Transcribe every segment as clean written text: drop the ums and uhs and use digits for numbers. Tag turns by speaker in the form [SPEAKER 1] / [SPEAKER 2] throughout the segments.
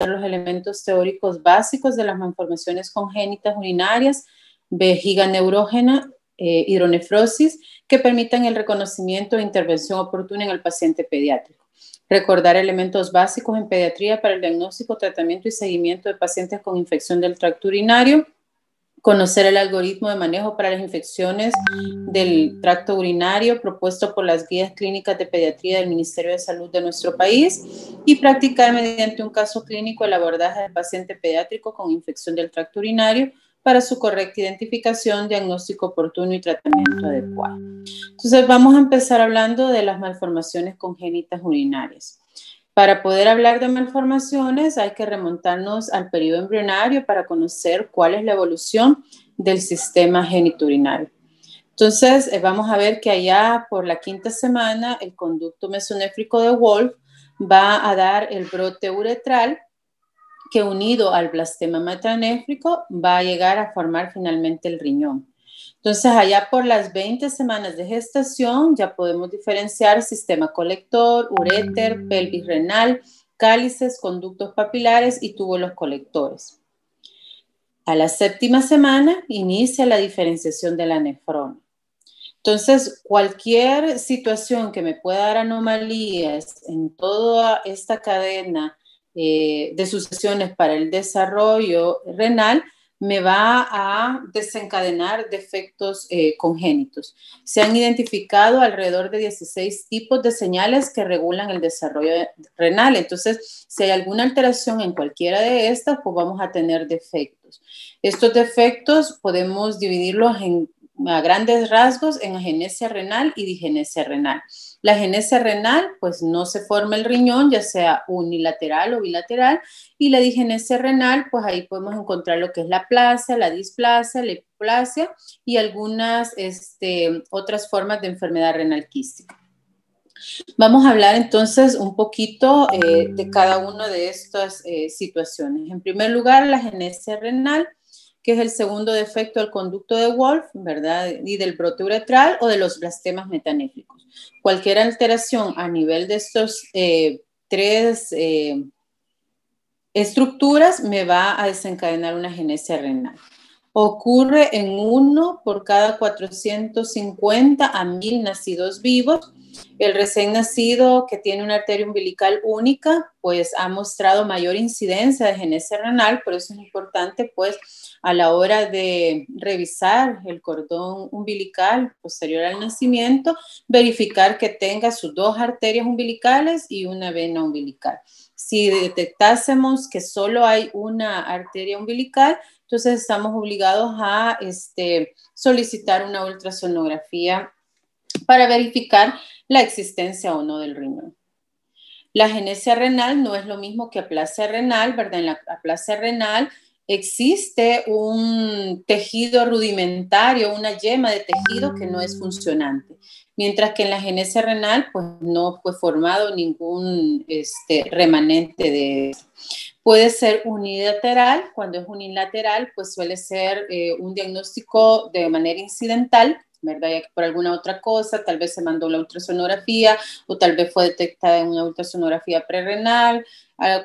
[SPEAKER 1] los elementos teóricos básicos de las malformaciones congénitas urinarias, vejiga neurógena, hidronefrosis, que permitan el reconocimiento e intervención oportuna en el paciente pediátrico. Recordar elementos básicos en pediatría para el diagnóstico, tratamiento y seguimiento de pacientes con infección del tracto urinario. Conocer el algoritmo de manejo para las infecciones del tracto urinario propuesto por las guías clínicas de pediatría del Ministerio de Salud de nuestro país y practicar mediante un caso clínico el abordaje del paciente pediátrico con infección del tracto urinario para su correcta identificación, diagnóstico oportuno y tratamiento adecuado. Entonces vamos a empezar hablando de las malformaciones congénitas urinarias. Para poder hablar de malformaciones hay que remontarnos al periodo embrionario para conocer cuál es la evolución del sistema genitourinario. Entonces vamos a ver que allá por la quinta semana el conducto mesonéfrico de Wolff va a dar el brote uretral que unido al blastema metanéfrico va a llegar a formar finalmente el riñón. Entonces, allá por las 20 semanas de gestación ya podemos diferenciar sistema colector, uréter, pelvis renal, cálices, conductos papilares y túbulos colectores. A la séptima semana inicia la diferenciación de la nefrona. Entonces, cualquier situación que me pueda dar anomalías en toda esta cadena de sucesiones para el desarrollo renal me va a desencadenar defectos congénitos. Se han identificado alrededor de 16 tipos de señales que regulan el desarrollo renal. Entonces, si hay alguna alteración en cualquiera de estas, pues vamos a tener defectos. Estos defectos podemos dividirlos a grandes rasgos en agenesia renal y digenesia renal. La agenesia renal, pues no se forma el riñón, ya sea unilateral o bilateral, y la digenesia renal, pues ahí podemos encontrar lo que es la plasia, la displasia, la hipoplasia y algunas otras formas de enfermedad renal quística. Vamos a hablar entonces un poquito de cada una de estas situaciones. En primer lugar, la agenesia renal, que es el segundo defecto del conducto de Wolff, ¿verdad? Y del brote uretral o de los blastemas metanéfricos. Cualquier alteración a nivel de estos tres estructuras me va a desencadenar una agenesia renal. Ocurre en 1 por cada 450 a 1000 nacidos vivos. El recién nacido que tiene una arteria umbilical única, pues ha mostrado mayor incidencia de agenesia renal, por eso es importante, pues, a la hora de revisar el cordón umbilical posterior al nacimiento, verificar que tenga sus 2 arterias umbilicales y una vena umbilical. Si detectásemos que solo hay una arteria umbilical, entonces estamos obligados a solicitar una ultrasonografía para verificar la existencia o no del riñón. La agenesia renal no es lo mismo que aplasia renal, ¿verdad? En la aplasia renal existe un tejido rudimentario, una yema de tejido que no es funcionante. Mientras que en la agenesia renal, pues no fue formado ningún remanente de eso. Puede ser unilateral. Cuando es unilateral, pues suele ser un diagnóstico de manera incidental, ¿verdad? Ya que por alguna otra cosa, tal vez se mandó la ultrasonografía o tal vez fue detectada en una ultrasonografía prerrenal,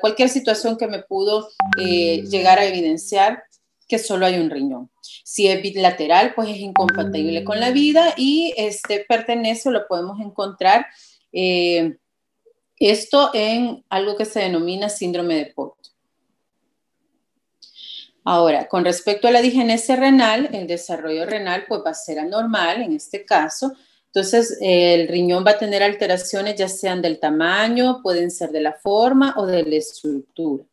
[SPEAKER 1] cualquier situación que me pudo llegar a evidenciar que solo hay un riñón. Si es bilateral, pues es incompatible con la vida y pertenece o lo podemos encontrar esto en algo que se denomina síndrome de Pott. Ahora, con respecto a la digenesia renal, el desarrollo renal pues va a ser anormal en este caso. Entonces, el riñón va a tener alteraciones ya sean del tamaño, pueden ser de la forma o de la estructura.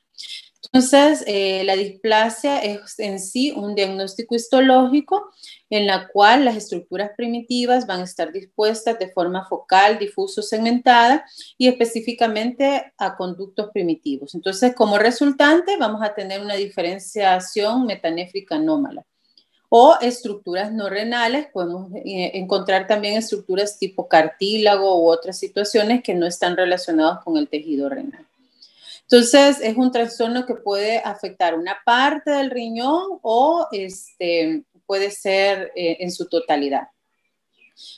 [SPEAKER 1] Entonces, la displasia es en sí un diagnóstico histológico en la cual las estructuras primitivas van a estar dispuestas de forma focal, difuso, segmentada y específicamente a conductos primitivos. Entonces, como resultante, vamos a tener una diferenciación metanéfrica anómala. O estructuras no renales, podemos encontrar también estructuras tipo cartílago u otras situaciones que no están relacionadas con el tejido renal. Entonces, es un trastorno que puede afectar una parte del riñón o puede ser en su totalidad.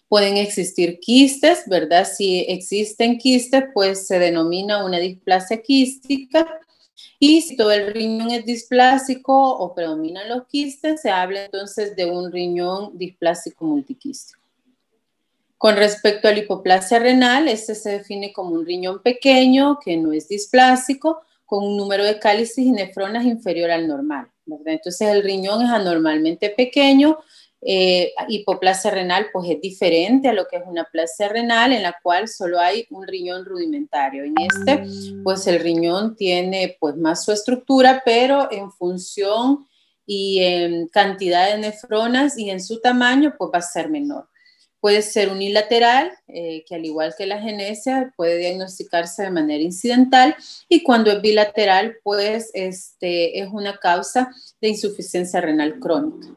[SPEAKER 1] Pueden existir quistes, ¿verdad? Si existen quistes, pues se denomina una displasia quística Y si todo el riñón es displásico o predominan los quistes, se habla entonces de un riñón displásico multiquístico. Con respecto a la hipoplasia renal, este se define como un riñón pequeño que no es displásico, con un número de cálices y nefronas inferior al normal, ¿verdad? Entonces el riñón es anormalmente pequeño. Hipoplasia renal pues es diferente a lo que es una plasia renal, en la cual solo hay un riñón rudimentario. En este pues el riñón tiene pues más su estructura, pero en función y en cantidad de nefronas y en su tamaño pues va a ser menor. Puede ser unilateral, que al igual que la genesia puede diagnosticarse de manera incidental, y cuando es bilateral pues es una causa de insuficiencia renal crónica.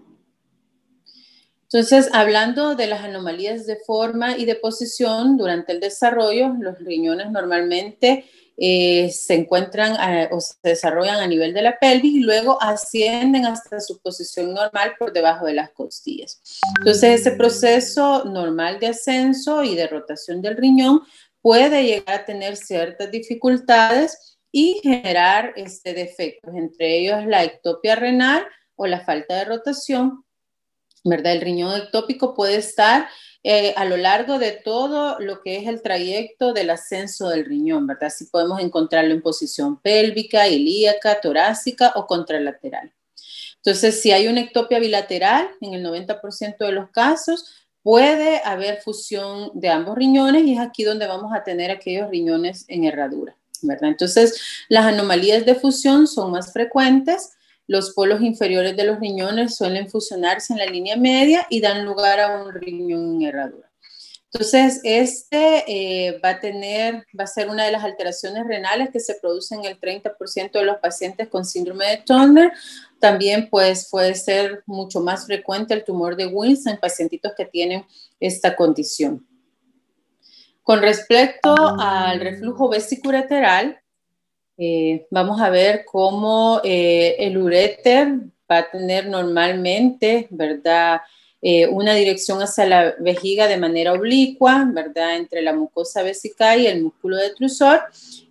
[SPEAKER 1] Entonces, hablando de las anomalías de forma y de posición durante el desarrollo, los riñones normalmente se encuentran o se desarrollan a nivel de la pelvis y luego ascienden hasta su posición normal por debajo de las costillas. Entonces, ese proceso normal de ascenso y de rotación del riñón puede llegar a tener ciertas dificultades y generar defectos, entre ellos la ectopia renal o la falta de rotación, ¿verdad? El riñón ectópico puede estar a lo largo de todo lo que es el trayecto del ascenso del riñón, ¿verdad? Así podemos encontrarlo en posición pélvica, ilíaca, torácica o contralateral. Entonces, si hay una ectopia bilateral, en el 90% de los casos, puede haber fusión de ambos riñones y es aquí donde vamos a tener aquellos riñones en herradura, ¿verdad? Entonces, las anomalías de fusión son más frecuentes. Los polos inferiores de los riñones suelen fusionarse en la línea media y dan lugar a un riñón en herradura. Entonces, va a ser una de las alteraciones renales que se producen en el 30% de los pacientes con síndrome de Turner. También pues, puede ser mucho más frecuente el tumor de Wilson en pacientitos que tienen esta condición. Con respecto al reflujo vesicoureteral, vamos a ver cómo el uréter va a tener normalmente, ¿verdad? Una dirección hacia la vejiga de manera oblicua, ¿verdad? Entre la mucosa vesical y el músculo detrusor,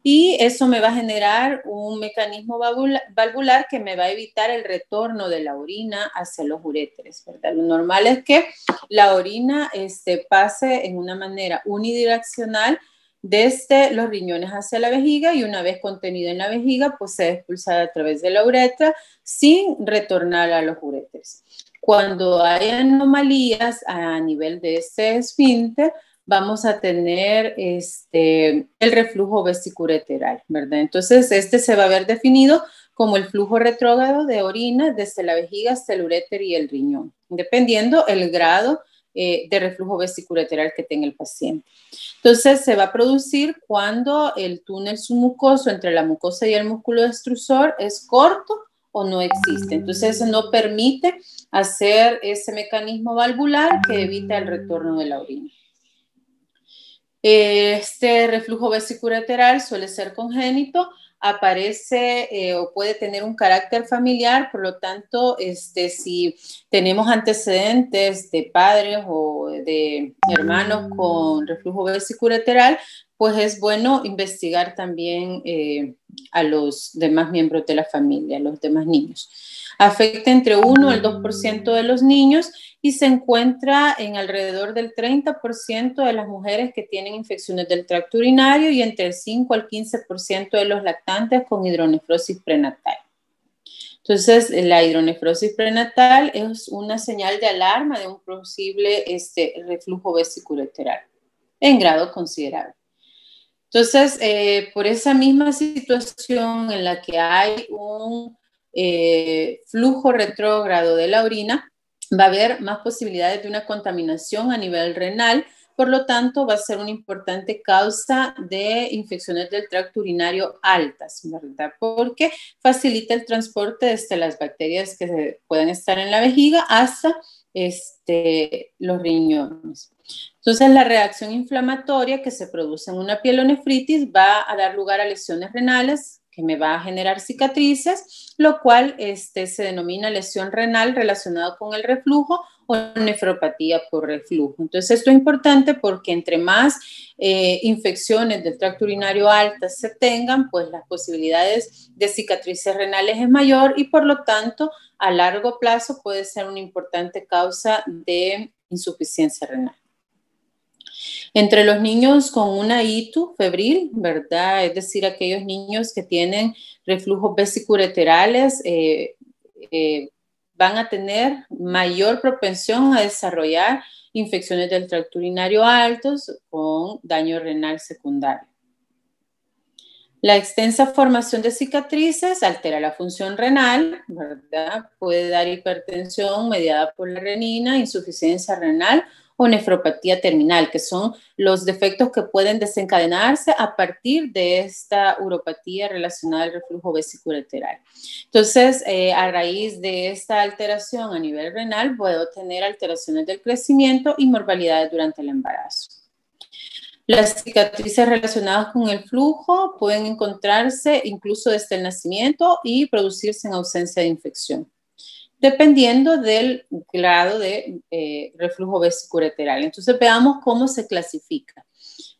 [SPEAKER 1] y eso me va a generar un mecanismo valvular que me va a evitar el retorno de la orina hacia los uréteres, ¿verdad? Lo normal es que la orina pase en una manera unidireccional desde los riñones hacia la vejiga, y una vez contenida en la vejiga, pues se expulsa a través de la uretra sin retornar a los uréteres. Cuando hay anomalías a nivel de este esfínter, vamos a tener el reflujo vesicoureteral, ¿verdad? Entonces, se va a ver definido como el flujo retrógrado de orina desde la vejiga hasta el uréter y el riñón, dependiendo el grado de reflujo vesicoureteral que tenga el paciente. Entonces, se va a producir cuando el túnel submucoso entre la mucosa y el músculo extrusor es corto o no existe. Entonces, eso no permite hacer ese mecanismo valvular que evita el retorno de la orina. Este reflujo vesicoureteral suele ser congénito, aparece o puede tener un carácter familiar, por lo tanto, si tenemos antecedentes de padres o de hermanos con reflujo vesicoureteral, pues es bueno investigar también a los demás miembros de la familia, a los demás niños. Afecta entre 1 al 2% de los niños y se encuentra en alrededor del 30% de las mujeres que tienen infecciones del tracto urinario y entre el 5 al 15% de los lactantes con hidronefrosis prenatal. Entonces, la hidronefrosis prenatal es una señal de alarma de un posible reflujo vesicoureteral en grado considerable. Entonces, por esa misma situación en la que hay un flujo retrógrado de la orina, va a haber más posibilidades de una contaminación a nivel renal, por lo tanto va a ser una importante causa de infecciones del tracto urinario altas, ¿verdad? Porque facilita el transporte desde las bacterias que pueden estar en la vejiga hasta los riñones. Entonces, la reacción inflamatoria que se produce en una pielonefritis va a dar lugar a lesiones renales que me va a generar cicatrices, lo cual se denomina lesión renal relacionada con el reflujo o nefropatía por reflujo. Entonces, esto es importante porque entre más infecciones del tracto urinario altas se tengan, pues las posibilidades de cicatrices renales es mayor y por lo tanto a largo plazo puede ser una importante causa de insuficiencia renal. Entre los niños con una ITU febril, ¿verdad? Es decir, aquellos niños que tienen reflujos vesicureterales van a tener mayor propensión a desarrollar infecciones del tracto urinario altos con daño renal secundario. La extensa formación de cicatrices altera la función renal, ¿verdad? Puede dar hipertensión mediada por la renina, insuficiencia renal o nefropatía terminal, que son los defectos que pueden desencadenarse a partir de esta uropatía relacionada al reflujo vesicureteral. Entonces, a raíz de esta alteración a nivel renal, puedo tener alteraciones del crecimiento y morbilidades durante el embarazo. Las cicatrices relacionadas con el flujo pueden encontrarse incluso desde el nacimiento y producirse en ausencia de infección, dependiendo del grado de reflujo vesicureteral. Entonces veamos cómo se clasifica,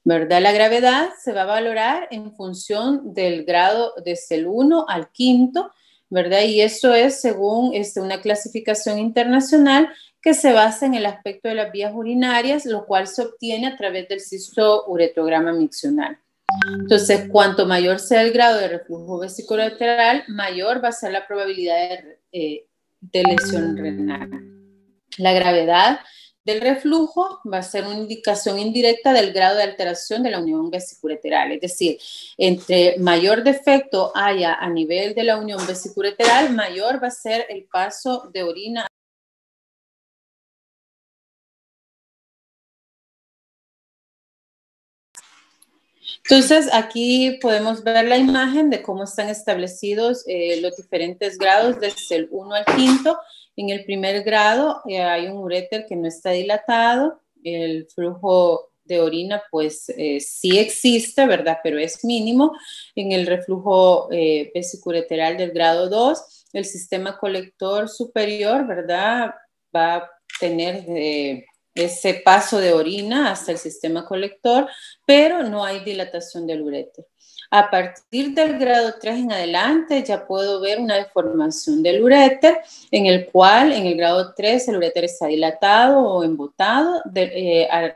[SPEAKER 1] ¿verdad? La gravedad se va a valorar en función del grado desde el 1 al 5, ¿verdad? Y eso es según una clasificación internacional que se basa en el aspecto de las vías urinarias, lo cual se obtiene a través del cisto-uretrograma miccional. Entonces, cuanto mayor sea el grado de reflujo vesicolateral, mayor va a ser la probabilidad de lesión renal. La gravedad del reflujo va a ser una indicación indirecta del grado de alteración de la unión vesicureteral. Es decir, entre mayor defecto haya a nivel de la unión vesicureteral, mayor va a ser el paso de orina. Entonces, aquí podemos ver la imagen de cómo están establecidos los diferentes grados desde el 1 al 5. En el primer grado hay un uréter que no está dilatado, el flujo de orina pues sí existe, ¿verdad? Pero es mínimo. En el reflujo vesicureteral del grado 2, el sistema colector superior, ¿verdad? Va a tener ese paso de orina hasta el sistema colector, pero no hay dilatación del uréter. A partir del grado 3 en adelante ya puedo ver una deformación del uréter, en el cual en el grado 3 el uréter está dilatado o embotado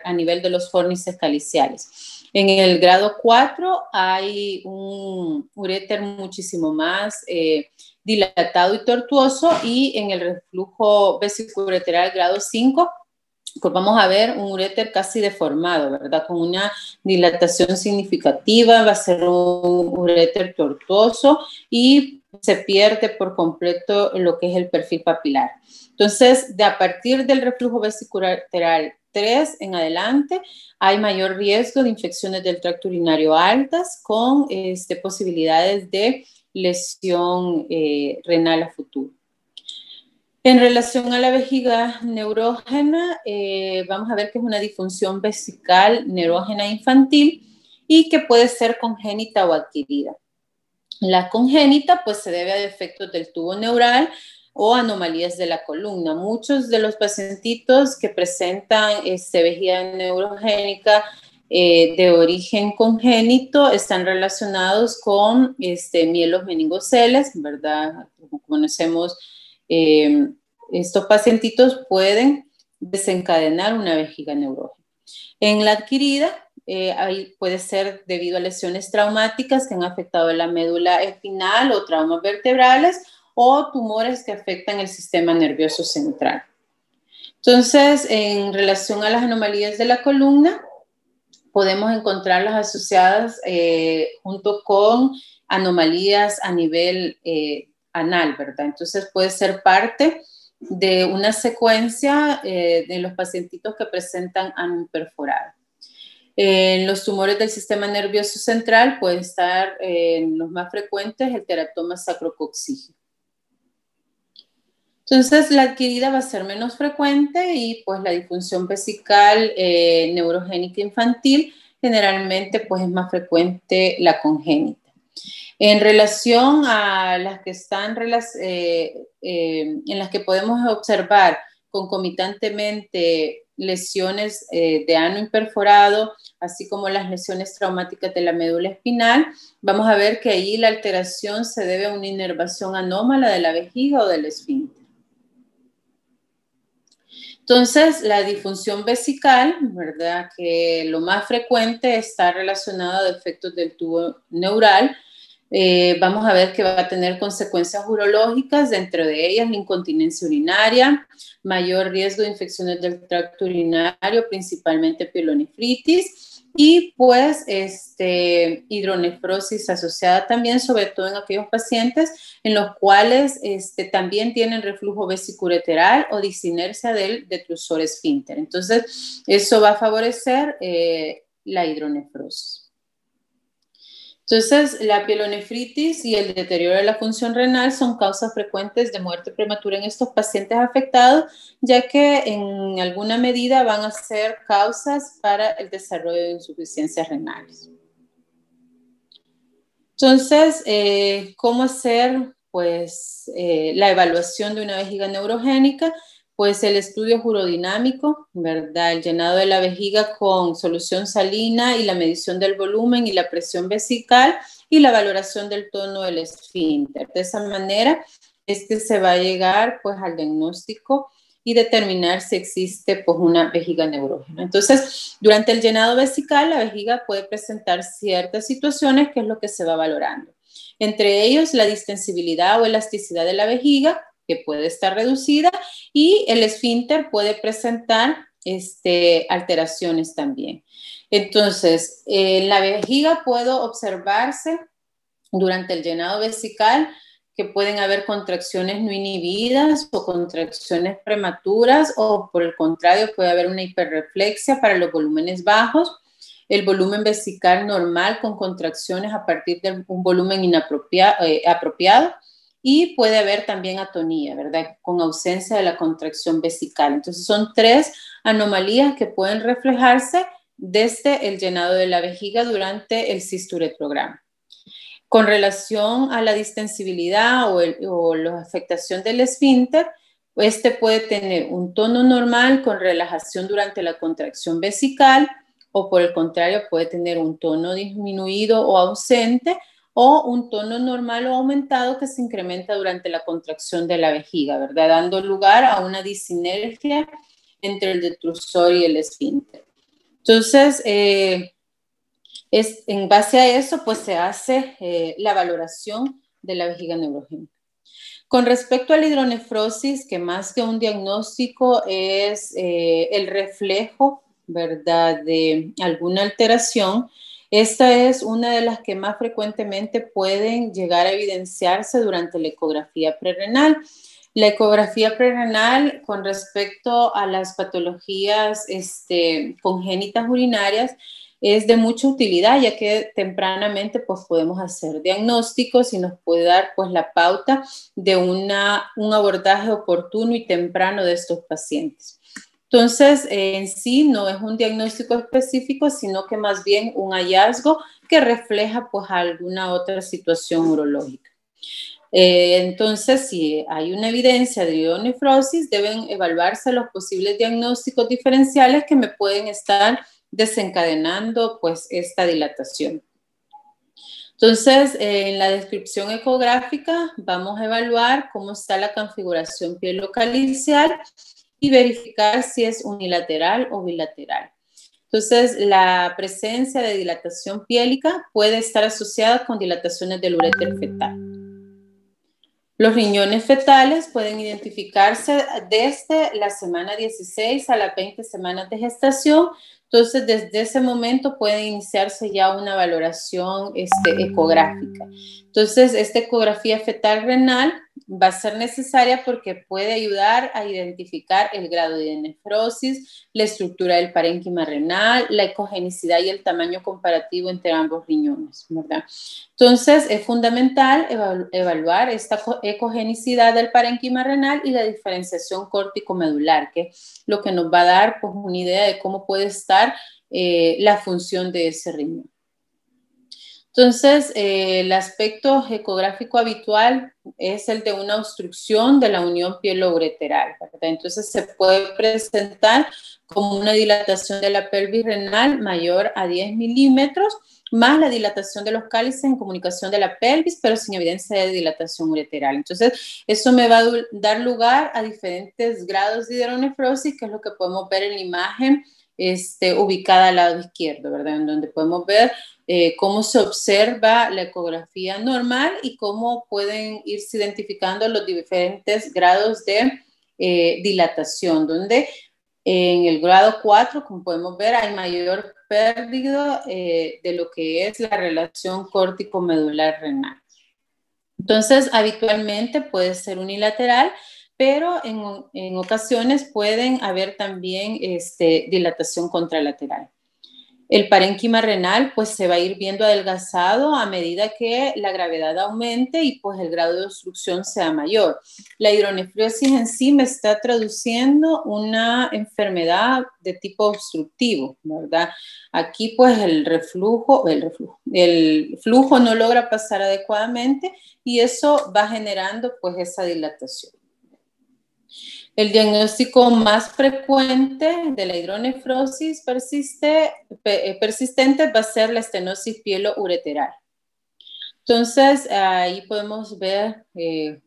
[SPEAKER 1] a nivel de los fórnices caliciales. En el grado 4 hay un uréter muchísimo más dilatado y tortuoso, y en el reflujo vesicureteral grado 5 pues vamos a ver un uréter casi deformado, ¿verdad? Con una dilatación significativa, va a ser un uréter tortuoso y se pierde por completo lo que es el perfil papilar. Entonces, a partir del reflujo vesicureteral 3 en adelante, hay mayor riesgo de infecciones del tracto urinario altas con posibilidades de lesión renal a futuro. En relación a la vejiga neurógena, vamos a ver que es una disfunción vesical neurógena infantil y que puede ser congénita o adquirida. La congénita pues se debe a defectos del tubo neural o anomalías de la columna. Muchos de los pacientitos que presentan vejiga neurogénica de origen congénito están relacionados con mielos meningoceles, ¿verdad? Como conocemos, estos pacientitos pueden desencadenar una vejiga neurógena. En la adquirida, puede ser debido a lesiones traumáticas que han afectado la médula espinal o traumas vertebrales o tumores que afectan el sistema nervioso central. Entonces, en relación a las anomalías de la columna, podemos encontrarlas asociadas junto con anomalías a nivel anal, ¿verdad? Entonces puede ser parte de una secuencia de los pacientitos que presentan ano perforado. En los tumores del sistema nervioso central pueden estar los más frecuentes el teratoma sacrococcígeo. Entonces, la adquirida va a ser menos frecuente y pues la disfunción vesical neurogénica infantil generalmente pues es más frecuente la congénita. En relación a las que están en las que podemos observar concomitantemente lesiones de ano imperforado, así como las lesiones traumáticas de la médula espinal, vamos a ver que ahí la alteración se debe a una inervación anómala de la vejiga o del esfínter. Entonces, la disfunción vesical, ¿verdad? Que lo más frecuente está relacionado a defectos del tubo neural. Vamos a ver que va a tener consecuencias urológicas, dentro de ellas la incontinencia urinaria, mayor riesgo de infecciones del tracto urinario, principalmente pielonefritis, y pues hidronefrosis asociada también, sobre todo en aquellos pacientes en los cuales también tienen reflujo vesicureteral o disinercia del detrusor esfínter. Entonces, eso va a favorecer la hidronefrosis. Entonces, la pielonefritis y el deterioro de la función renal son causas frecuentes de muerte prematura en estos pacientes afectados, ya que en alguna medida van a ser causas para el desarrollo de insuficiencias renales. Entonces, ¿cómo hacer pues, la evaluación de una vejiga neurogénica? Pues el estudio urodinámico, ¿verdad? El llenado de la vejiga con solución salina y la medición del volumen y la presión vesical y la valoración del tono del esfínter. De esa manera es que se va a llegar pues al diagnóstico y determinar si existe pues una vejiga neurógena. Entonces, durante el llenado vesical, la vejiga puede presentar ciertas situaciones que es lo que se va valorando. Entre ellos, la distensibilidad o elasticidad de la vejiga, que puede estar reducida, y el esfínter puede presentar alteraciones también. Entonces, en la vejiga puede observarse durante el llenado vesical que pueden haber contracciones no inhibidas o contracciones prematuras, o por el contrario puede haber una hiperreflexia para los volúmenes bajos, el volumen vesical normal con contracciones a partir de un volumen apropiado, y puede haber también atonía, ¿verdad? Con ausencia de la contracción vesical. Entonces son 3 anomalías que pueden reflejarse desde el llenado de la vejiga durante el cisturetrograma. Con relación a la distensibilidad o la afectación del esfínter, puede tener un tono normal con relajación durante la contracción vesical, o por el contrario puede tener un tono disminuido o ausente, o un tono normal o aumentado que se incrementa durante la contracción de la vejiga, ¿verdad? Dando lugar a una disinergia entre el detrusor y el esfínter. Entonces, en base a eso, pues se hace la valoración de la vejiga neurogénica. Con respecto a la hidronefrosis, que más que un diagnóstico es el reflejo, ¿verdad?, de alguna alteración, esta es una de las que más frecuentemente pueden llegar a evidenciarse durante la ecografía prerrenal. La ecografía prerrenal, con respecto a las patologías congénitas urinarias, es de mucha utilidad, ya que tempranamente pues podemos hacer diagnósticos y nos puede dar pues la pauta de un abordaje oportuno y temprano de estos pacientes. Entonces, en sí no es un diagnóstico específico, sino que más bien un hallazgo que refleja pues alguna otra situación urológica. Entonces, si hay una evidencia de hidronefrosis, deben evaluarse los posibles diagnósticos diferenciales que me pueden estar desencadenando pues esta dilatación. Entonces, en la descripción ecográfica vamos a evaluar cómo está la configuración pielocalicial y verificar si es unilateral o bilateral. Entonces, la presencia de dilatación piélica puede estar asociada con dilataciones del uréter fetal. Los riñones fetales pueden identificarse desde la semana 16 a las 20 semanas de gestación. Entonces, desde ese momento puede iniciarse ya una valoración ecográfica. Entonces, esta ecografía fetal renal va a ser necesaria porque puede ayudar a identificar el grado de nefrosis, la estructura del parénquima renal, la ecogenicidad y el tamaño comparativo entre ambos riñones, ¿verdad? Entonces, es fundamental evaluar esta ecogenicidad del parénquima renal y la diferenciación córtico-medular, que es lo que nos va a dar pues, una idea de cómo puede estar la función de ese riñón. Entonces, el aspecto ecográfico habitual es el de una obstrucción de la unión pielo-ureteral, ¿verdad? Entonces, se puede presentar como una dilatación de la pelvis renal mayor a 10 milímetros, más la dilatación de los cálices en comunicación de la pelvis, pero sin evidencia de dilatación ureteral. Entonces, eso me va a dar lugar a diferentes grados de hidronefrosis, que es lo que podemos ver en la imagen ubicada al lado izquierdo, ¿verdad? En donde podemos ver cómo se observa la ecografía normal y cómo pueden irse identificando los diferentes grados de dilatación, donde en el grado 4, como podemos ver, hay mayor pérdida de lo que es la relación córtico-medular renal. Entonces, habitualmente puede ser unilateral, pero en ocasiones pueden haber también dilatación contralateral. El parénquima renal pues se va a ir viendo adelgazado a medida que la gravedad aumente y pues el grado de obstrucción sea mayor. La hidronefrosis en sí me está traduciendo una enfermedad de tipo obstructivo, ¿verdad? Aquí pues el flujo no logra pasar adecuadamente y eso va generando pues esa dilatación. El diagnóstico más frecuente de la hidronefrosis persistente va a ser la estenosis pielo-ureteral. Entonces, ahí podemos ver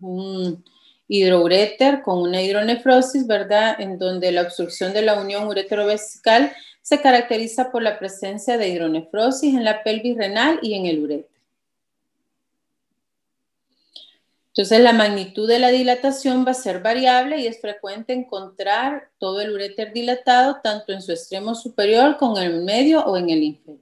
[SPEAKER 1] un hidroureter con una hidronefrosis, ¿verdad? En donde la obstrucción de la unión uretero-vesical se caracteriza por la presencia de hidronefrosis en la pelvis renal y en el uréter. Entonces, la magnitud de la dilatación va a ser variable y es frecuente encontrar todo el uréter dilatado, tanto en su extremo superior como en el medio o en el inferior.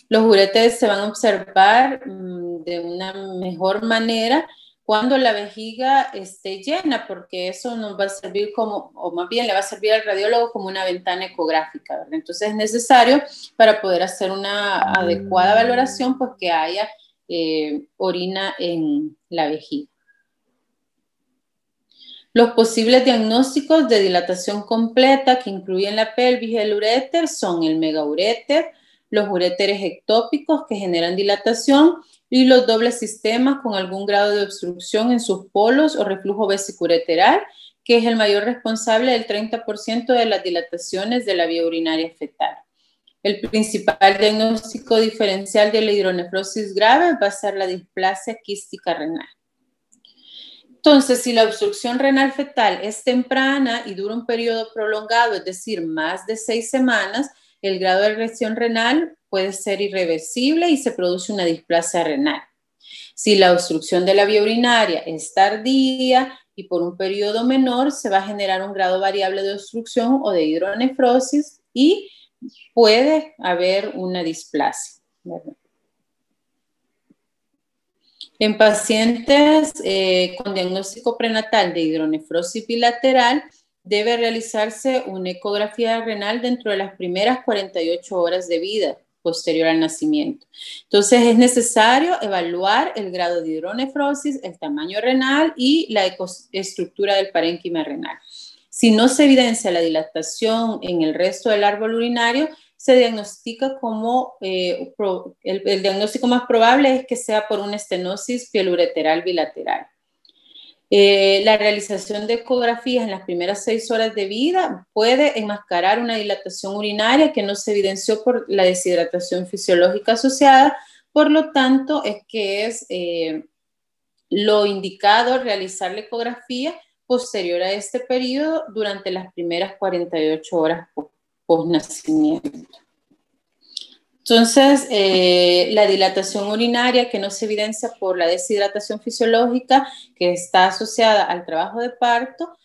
[SPEAKER 1] Los uréteres se van a observar de una mejor manera cuando la vejiga esté llena, porque eso nos va a servir como, o más bien le va a servir al radiólogo como una ventana ecográfica, ¿verdad? Entonces, es necesario para poder hacer una adecuada valoración, pues que haya orina en la vejiga. Los posibles diagnósticos de dilatación completa que incluyen la pelvis y el uréter son el megauréter, los uréteres ectópicos que generan dilatación y los dobles sistemas con algún grado de obstrucción en sus polos o reflujo vesicureteral, que es el mayor responsable del 30% de las dilataciones de la vía urinaria fetal. El principal diagnóstico diferencial de la hidronefrosis grave va a ser la displasia quística renal. Entonces, si la obstrucción renal fetal es temprana y dura un periodo prolongado, es decir, más de 6 semanas, el grado de lesión renal puede ser irreversible y se produce una displasia renal. Si la obstrucción de la vía urinaria es tardía y por un periodo menor, se va a generar un grado variable de obstrucción o de hidronefrosis y puede haber una displasia, ¿verdad? En pacientes con diagnóstico prenatal de hidronefrosis bilateral, debe realizarse una ecografía renal dentro de las primeras 48 horas de vida posterior al nacimiento. Entonces, es necesario evaluar el grado de hidronefrosis, el tamaño renal y la estructura del parénquima renal. Si no se evidencia la dilatación en el resto del árbol urinario, se diagnostica como, el diagnóstico más probable es que sea por una estenosis pielureteral bilateral. La realización de ecografías en las primeras 6 horas de vida puede enmascarar una dilatación urinaria que no se evidenció por la deshidratación fisiológica asociada, por lo tanto es que es lo indicado realizar la ecografía posterior a este periodo durante las primeras 48 horas post-nacimiento. Entonces, la dilatación urinaria que no se evidencia por la deshidratación fisiológica que está asociada al trabajo de parto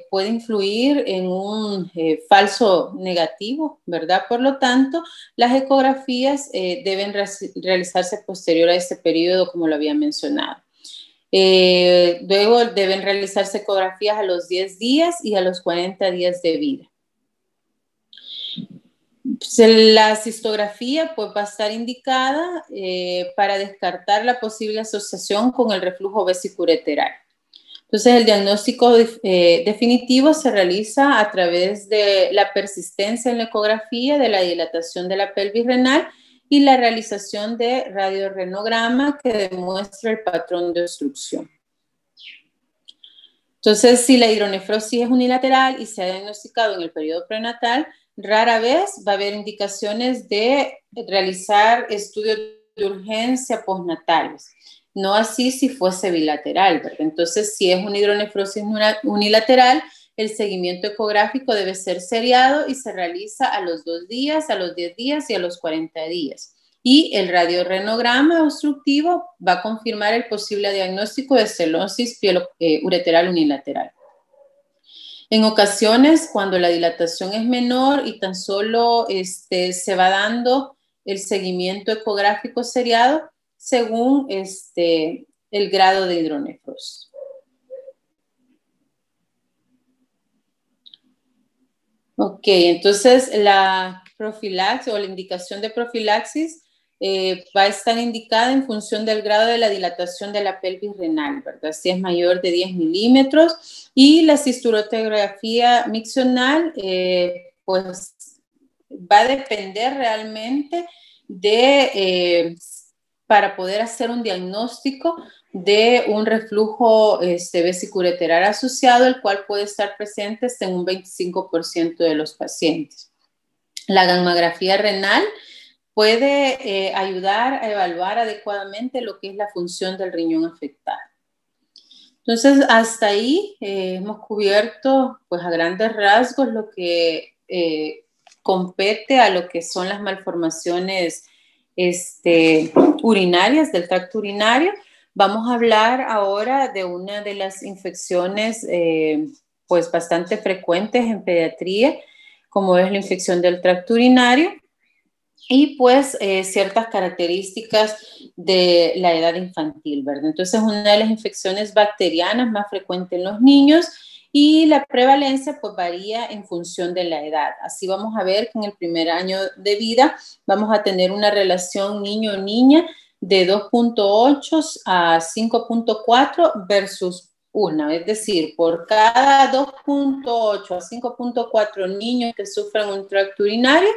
[SPEAKER 1] puede influir en un falso negativo, ¿verdad? Por lo tanto, las ecografías deben realizarse posterior a este periodo, como lo había mencionado. Luego deben realizarse ecografías a los 10 días y a los 40 días de vida. La cistografía pues, va a estar indicada para descartar la posible asociación con el reflujo vesicureteral. Entonces, el diagnóstico definitivo se realiza a través de la persistencia en la ecografía de la dilatación de la pelvis renal y la realización de radiorrenograma que demuestra el patrón de obstrucción. Entonces, si la hidronefrosis es unilateral y se ha diagnosticado en el periodo prenatal, rara vez va a haber indicaciones de realizar estudios de urgencia postnatales. No así si fuese bilateral, ¿verdad? Entonces, si es una hidronefrosis unilateral, el seguimiento ecográfico debe ser seriado y se realiza a los 2 días, a los 10 días y a los 40 días. Y el radiorrenograma obstructivo va a confirmar el posible diagnóstico de cetosis ureteral unilateral. En ocasiones, cuando la dilatación es menor y tan solo se va dando el seguimiento ecográfico seriado según el grado de hidronefrosis. Ok, entonces la profilaxis o la indicación de profilaxis va a estar indicada en función del grado de la dilatación de la pelvis renal, ¿verdad? Si es mayor de 10 milímetros y la cisterotografía miccional, pues va a depender realmente de, para poder hacer un diagnóstico de un reflujo vesicureteral asociado, el cual puede estar presente hasta en un 25% de los pacientes. La gammagrafía renal puede ayudar a evaluar adecuadamente lo que es la función del riñón afectado. Entonces, hasta ahí hemos cubierto, pues a grandes rasgos, lo que compete a lo que son las malformaciones urinarias, del tracto urinario. Vamos a hablar ahora de una de las infecciones pues bastante frecuentes en pediatría, como es la infección del tracto urinario y pues ciertas características de la edad infantil, ¿verdad? Entonces, una de las infecciones bacterianas más frecuentes en los niños y la prevalencia pues varía en función de la edad. Así vamos a ver que en el primer año de vida vamos a tener una relación niño-niña de 2.8 a 5.4 versus 1, es decir, por cada 2.8 a 5.4 niños que sufran un tracto urinario,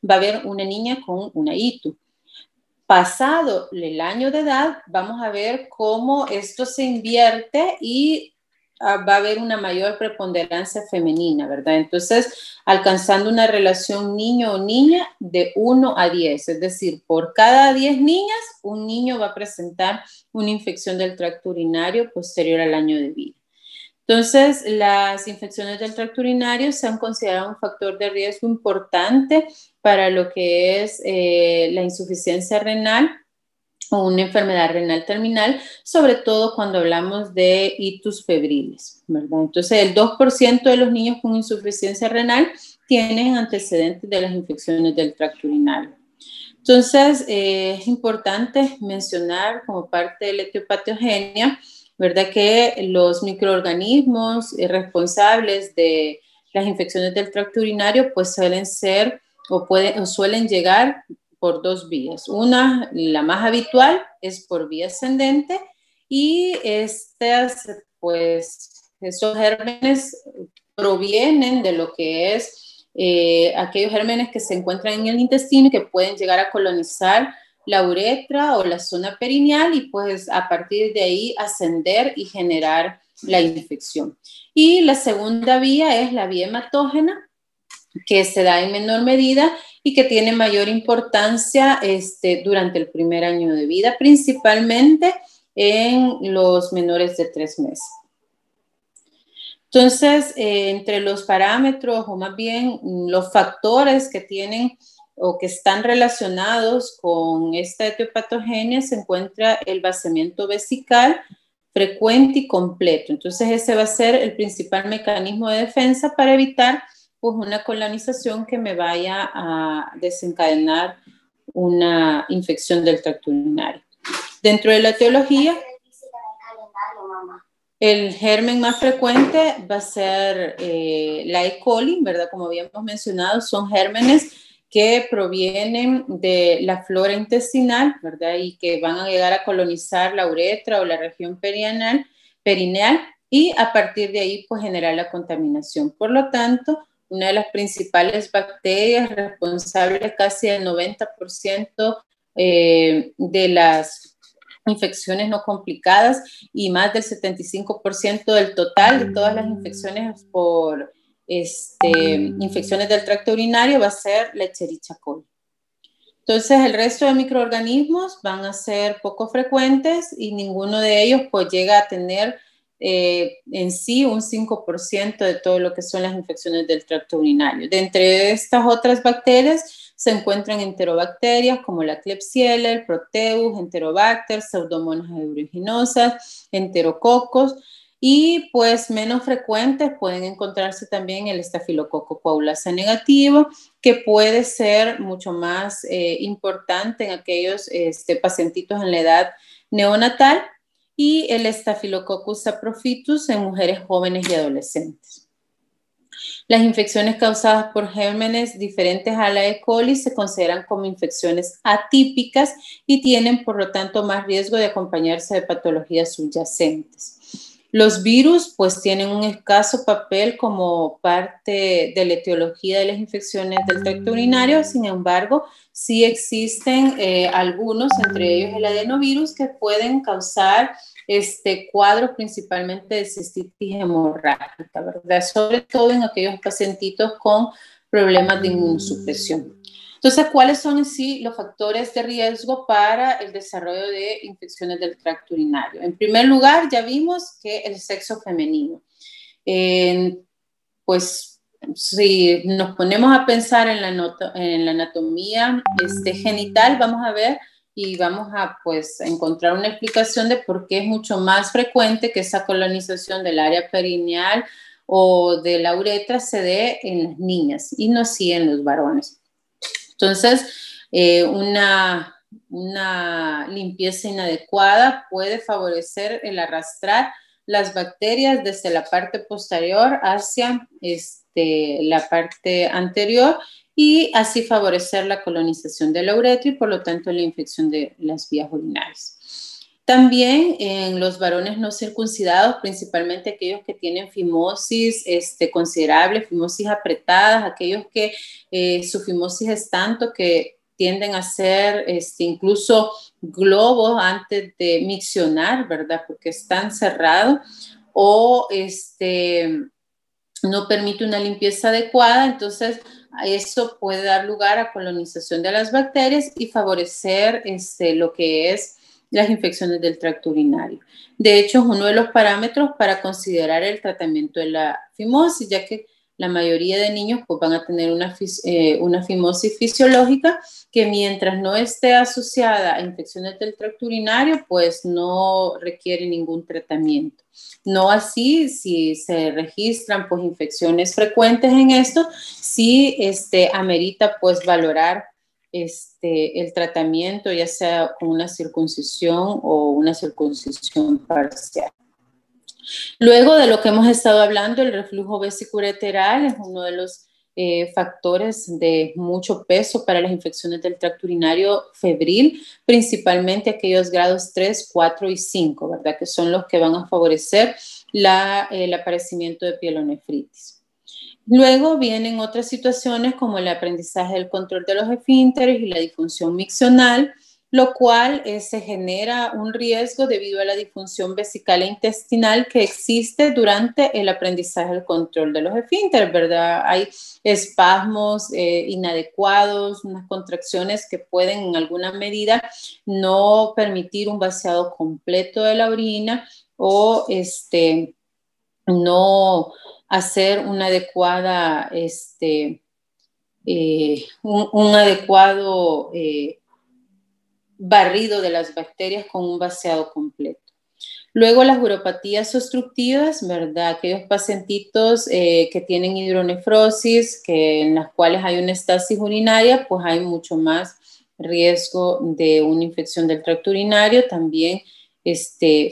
[SPEAKER 1] va a haber una niña con una ITU. Pasado el año de edad, vamos a ver cómo esto se invierte y va a haber una mayor preponderancia femenina, ¿verdad? Entonces, alcanzando una relación niño o niña de 1 a 10, es decir, por cada 10 niñas, un niño va a presentar una infección del tracto urinario posterior al año de vida. Entonces, las infecciones del tracto urinario se han considerado un factor de riesgo importante para lo que es la insuficiencia renal o una enfermedad renal terminal, sobre todo cuando hablamos de ictus febriles, ¿verdad? Entonces, el 2% de los niños con insuficiencia renal tienen antecedentes de las infecciones del tracto urinario. Entonces, es importante mencionar como parte de la etiopatogenia, ¿verdad? Que los microorganismos responsables de las infecciones del tracto urinario pues suelen ser o suelen llegar por 2 vías. Una, la más habitual, es por vía ascendente y estas pues esos gérmenes provienen de lo que es aquellos gérmenes que se encuentran en el intestino y que pueden llegar a colonizar la uretra o la zona perineal y pues a partir de ahí ascender y generar la infección. Y la segunda vía es la vía hematógena, que se da en menor medida y que tiene mayor importancia durante el primer año de vida, principalmente en los menores de 3 meses. Entonces, entre los parámetros o más bien los factores que tienen o que están relacionados con esta etiopatogenia se encuentra el vaciamiento vesical frecuente y completo. Entonces, ese va a ser el principal mecanismo de defensa para evitar pues, una colonización que me vaya a desencadenar una infección del tracto urinario. Dentro de la etiología, el germen más frecuente va a ser la E. coli, ¿verdad? Como habíamos mencionado, son gérmenes que provienen de la flora intestinal, ¿verdad? Y que van a llegar a colonizar la uretra o la región perineal y a partir de ahí, pues, generar la contaminación. Por lo tanto, una de las principales bacterias responsables casi del 90% de las infecciones no complicadas y más del 75% del total de todas las infecciones por infecciones del tracto urinario va a ser la Escherichia coli. Entonces, el resto de microorganismos van a ser poco frecuentes y ninguno de ellos pues llega a tener en sí un 5% de todo lo que son las infecciones del tracto urinario. De entre estas otras bacterias se encuentran enterobacterias como la Klebsiella, el Proteus, Enterobacter, Pseudomonas aeruginosa, Enterococos, y pues menos frecuentes pueden encontrarse también el estafilococo coagulasa negativo, que puede ser mucho más importante en aquellos pacientitos en la edad neonatal, y el Staphylococcus saprophytus en mujeres jóvenes y adolescentes. Las infecciones causadas por gérmenes diferentes a la E. coli se consideran como infecciones atípicas y tienen, por lo tanto, más riesgo de acompañarse de patologías subyacentes. Los virus, pues, tienen un escaso papel como parte de la etiología de las infecciones del tracto urinario. Sin embargo, sí existen algunos, entre ellos el adenovirus, que pueden causar cuadros principalmente de cistitis hemorrágica, ¿verdad? Sobre todo en aquellos pacientitos con problemas de inmunosupresión. Entonces, ¿cuáles son en sí los factores de riesgo para el desarrollo de infecciones del tracto urinario? En primer lugar, ya vimos que el sexo femenino. Pues si nos ponemos a pensar en la anatomía genital, vamos a ver y vamos a pues encontrar una explicación de por qué es mucho más frecuente que esa colonización del área perineal o de la uretra se dé en las niñas y no así en los varones. Entonces, una limpieza inadecuada puede favorecer el arrastrar las bacterias desde la parte posterior hacia la parte anterior y así favorecer la colonización de la uretra y por lo tanto la infección de las vías urinarias. También en los varones no circuncidados, principalmente aquellos que tienen fimosis considerable, fimosis apretadas, aquellos que su fimosis es tanto que tienden a ser incluso globos antes de miccionar, ¿verdad? Porque están cerrados o no permite una limpieza adecuada, entonces eso puede dar lugar a colonización de las bacterias y favorecer lo que es las infecciones del tracto urinario. De hecho, es uno de los parámetros para considerar el tratamiento de la fimosis, ya que la mayoría de niños pues, van a tener una fimosis fisiológica que mientras no esté asociada a infecciones del tracto urinario, pues no requiere ningún tratamiento. No así, si se registran pues, infecciones frecuentes en esto, sí amerita pues valorar el tratamiento, ya sea con una circuncisión o una circuncisión parcial. Luego de lo que hemos estado hablando, el reflujo vesicureteral es uno de los factores de mucho peso para las infecciones del tracto urinario febril, principalmente aquellos grados 3, 4 y 5, ¿verdad? Que son los que van a favorecer el aparecimiento de pielonefritis. Luego vienen otras situaciones como el aprendizaje del control de los esfínteres y la disfunción miccional, lo cual se genera un riesgo debido a la disfunción vesical e intestinal que existe durante el aprendizaje del control de los esfínteres, ¿verdad? Hay espasmos inadecuados, unas contracciones que pueden en alguna medida no permitir un vaciado completo de la orina o no hacer una adecuada, un adecuado barrido de las bacterias con un vaciado completo. Luego las uropatías obstructivas, ¿verdad? Aquellos pacientitos que tienen hidronefrosis, en las cuales hay una estasis urinaria, pues hay mucho más riesgo de una infección del tracto urinario, también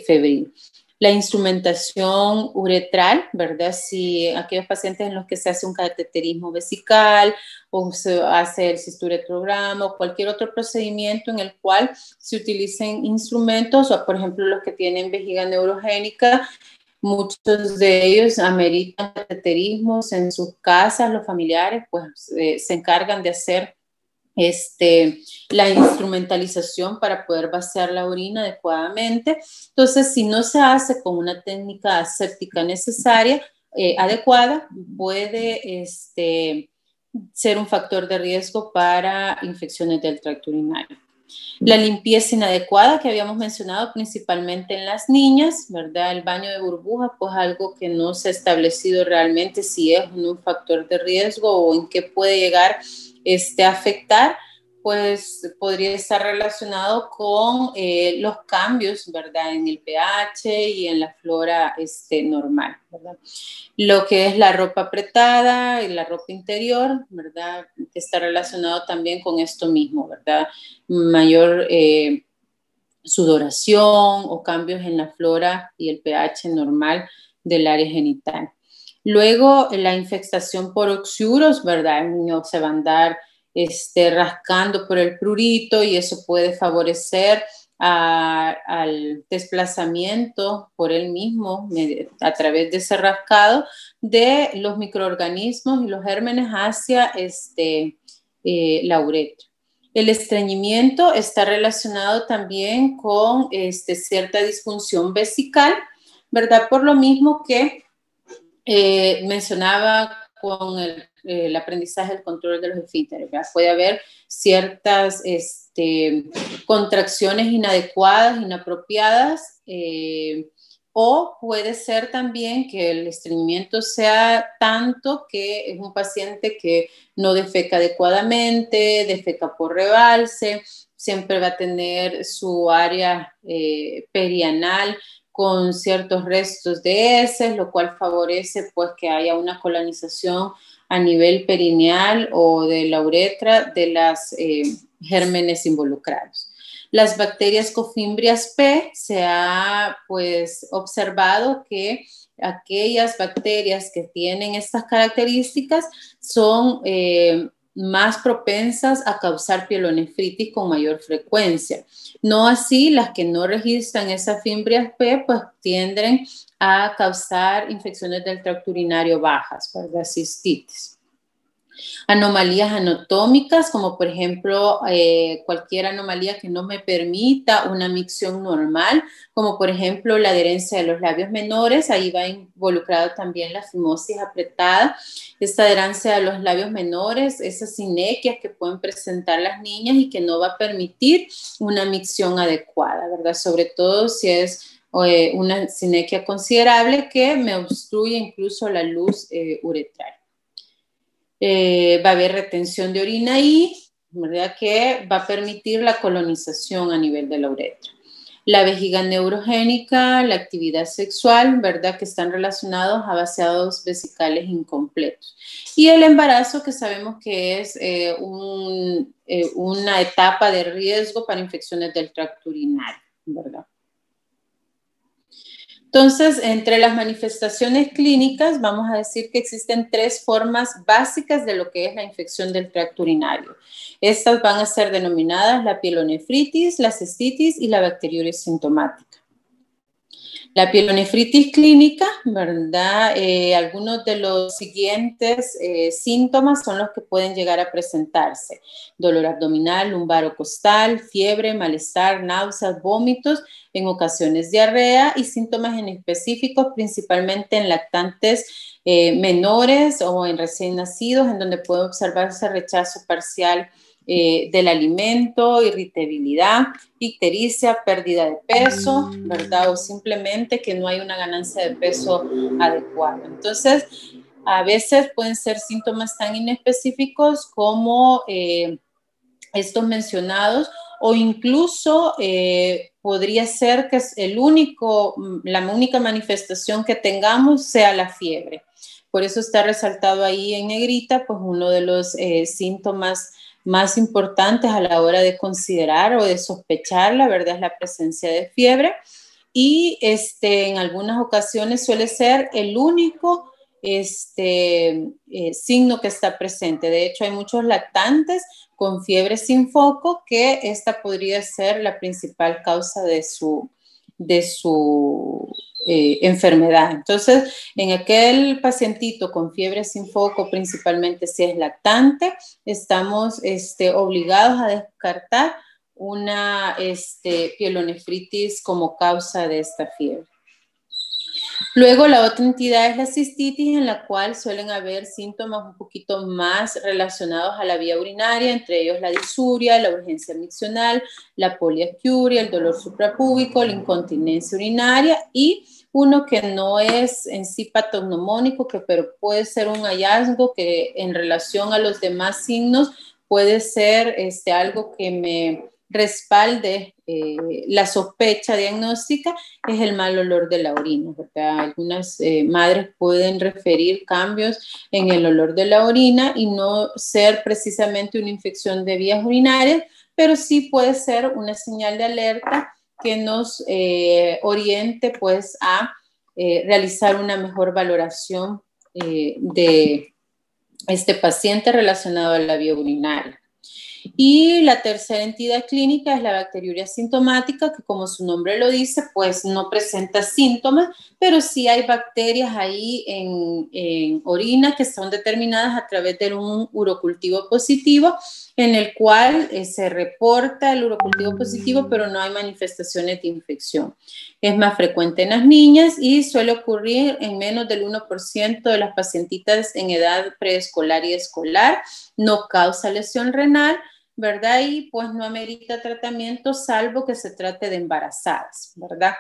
[SPEAKER 1] febril. La instrumentación uretral, ¿verdad? Si aquellos pacientes en los que se hace un cateterismo vesical o se hace el cisturetrograma o cualquier otro procedimiento en el cual se utilicen instrumentos o, por ejemplo, los que tienen vejiga neurogénica, muchos de ellos ameritan cateterismos en sus casas, los familiares pues se encargan de hacer la instrumentalización para poder vaciar la orina adecuadamente. Entonces, si no se hace con una técnica aséptica necesaria, adecuada, puede ser un factor de riesgo para infecciones del tracto urinario. La limpieza inadecuada que habíamos mencionado principalmente en las niñas, ¿verdad? El baño de burbuja, pues algo que no se ha establecido realmente si es un factor de riesgo o en qué puede llegar a afectar, pues podría estar relacionado con los cambios, ¿verdad? En el pH y en la flora normal, ¿verdad? Lo que es la ropa apretada y la ropa interior, ¿verdad? Que está relacionado también con esto mismo, ¿verdad? Mayor sudoración o cambios en la flora y el pH normal del área genital. Luego, la infestación por oxiuros, ¿verdad? El niño se va a andar rascando por el prurito y eso puede favorecer al desplazamiento por él mismo a través de ese rascado de los microorganismos y los gérmenes hacia la uretra. El estreñimiento está relacionado también con cierta disfunción vesical, ¿verdad? Por lo mismo que mencionaba con el aprendizaje del control de los esfínteres, ¿verdad? Puede haber ciertas contracciones inadecuadas, inapropiadas, o puede ser también que el estreñimiento sea tanto que es un paciente que no defeca adecuadamente, defeca por rebalse, siempre va a tener su área perianal con ciertos restos de heces, lo cual favorece pues que haya una colonización a nivel perineal o de la uretra de las gérmenes involucrados. Las bacterias Cofimbrias P se ha pues observado que aquellas bacterias que tienen estas características son más propensas a causar pielonefritis con mayor frecuencia. No así las que no registran esas fimbrias P, pues tienden a causar infecciones del tracto urinario bajas, ¿verdad? Cistitis. Anomalías anatómicas, como por ejemplo cualquier anomalía que no me permita una micción normal, como por ejemplo la adherencia de los labios menores, ahí va involucrado también la fimosis apretada, esta adherencia de los labios menores, esas sinequias que pueden presentar las niñas y que no va a permitir una micción adecuada, ¿verdad? Sobre todo si es una sinequia considerable que me obstruye incluso la luz uretral. Va a haber retención de orina y, ¿verdad? Que va a permitir la colonización a nivel de la uretra. La vejiga neurogénica, la actividad sexual, ¿verdad? Que están relacionados a vaciados vesicales incompletos. Y el embarazo, que sabemos que es una etapa de riesgo para infecciones del tracto urinario, ¿verdad? Entonces, entre las manifestaciones clínicas, vamos a decir que existen 3 formas básicas de lo que es la infección del tracto urinario. Estas van a ser denominadas la pielonefritis, la cistitis y la bacteriuria sintomática. La pielonefritis clínica, ¿verdad? Algunos de los siguientes síntomas son los que pueden llegar a presentarse. Dolor abdominal, lumbarocostal, fiebre, malestar, náuseas, vómitos, en ocasiones diarrea y síntomas en específicos, principalmente en lactantes menores o en recién nacidos, en donde puede observarse rechazo parcial del alimento, irritabilidad, ictericia, pérdida de peso, ¿verdad? O simplemente que no hay una ganancia de peso adecuada. Entonces, a veces pueden ser síntomas tan inespecíficos como estos mencionados o incluso podría ser que la única manifestación que tengamos sea la fiebre. Por eso está resaltado ahí en negrita, pues uno de los síntomas más importantes a la hora de considerar o de sospechar, la verdad, es la presencia de fiebre. Y en algunas ocasiones suele ser el único signo que está presente. De hecho, hay muchos lactantes con fiebre sin foco que esta podría ser la principal causa de su enfermedad. Entonces, en aquel pacientito con fiebre sin foco, principalmente si es lactante, estamos obligados a descartar una pielonefritis como causa de esta fiebre. Luego, la otra entidad es la cistitis, en la cual suelen haber síntomas un poquito más relacionados a la vía urinaria, entre ellos la disuria, la urgencia miccional, la poliacuria, el dolor suprapúbico, la incontinencia urinaria y uno que no es en sí patognomónico, pero puede ser un hallazgo que en relación a los demás signos puede ser algo que me respalde la sospecha diagnóstica, es el mal olor de la orina, ¿verdad? Algunas madres pueden referir cambios en el olor de la orina y no ser precisamente una infección de vías urinarias, pero sí puede ser una señal de alerta que nos oriente pues a realizar una mejor valoración de este paciente relacionado a la vía urinaria. Y la tercera entidad clínica es la bacteriuria sintomática, que como su nombre lo dice, pues no presenta síntomas, pero sí hay bacterias ahí en orina que son determinadas a través de un urocultivo positivo, en el cual se reporta el urocultivo positivo, pero no hay manifestaciones de infección. Es más frecuente en las niñas y suele ocurrir en menos del 1% de las pacientitas en edad preescolar y escolar, no causa lesión renal, ¿verdad? Y pues no amerita tratamiento salvo que se trate de embarazadas, ¿verdad?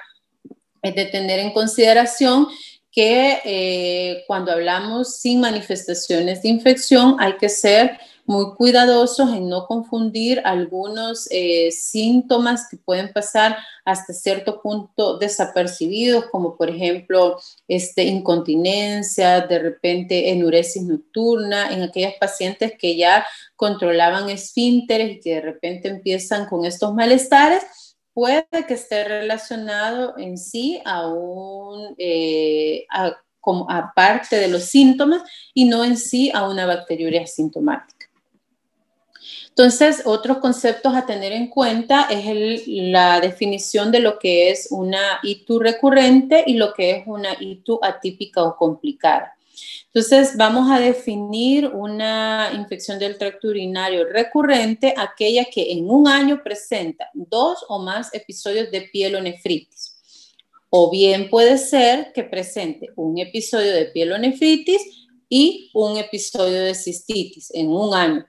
[SPEAKER 1] Es de tener en consideración que cuando hablamos sin manifestaciones de infección hay que ser muy cuidadosos en no confundir algunos síntomas que pueden pasar hasta cierto punto desapercibidos, como por ejemplo incontinencia, de repente enuresis nocturna, en aquellas pacientes que ya controlaban esfínteres y que de repente empiezan con estos malestares. Puede que esté relacionado en sí como parte de los síntomas y no en sí a una bacteriuria asintomática. Entonces, otros conceptos a tener en cuenta es la definición de lo que es una ITU recurrente y lo que es una ITU atípica o complicada. Entonces, vamos a definir una infección del tracto urinario recurrente, aquella que en un año presenta 2 o más episodios de pielonefritis. O bien puede ser que presente un episodio de pielonefritis y un episodio de cistitis en un año.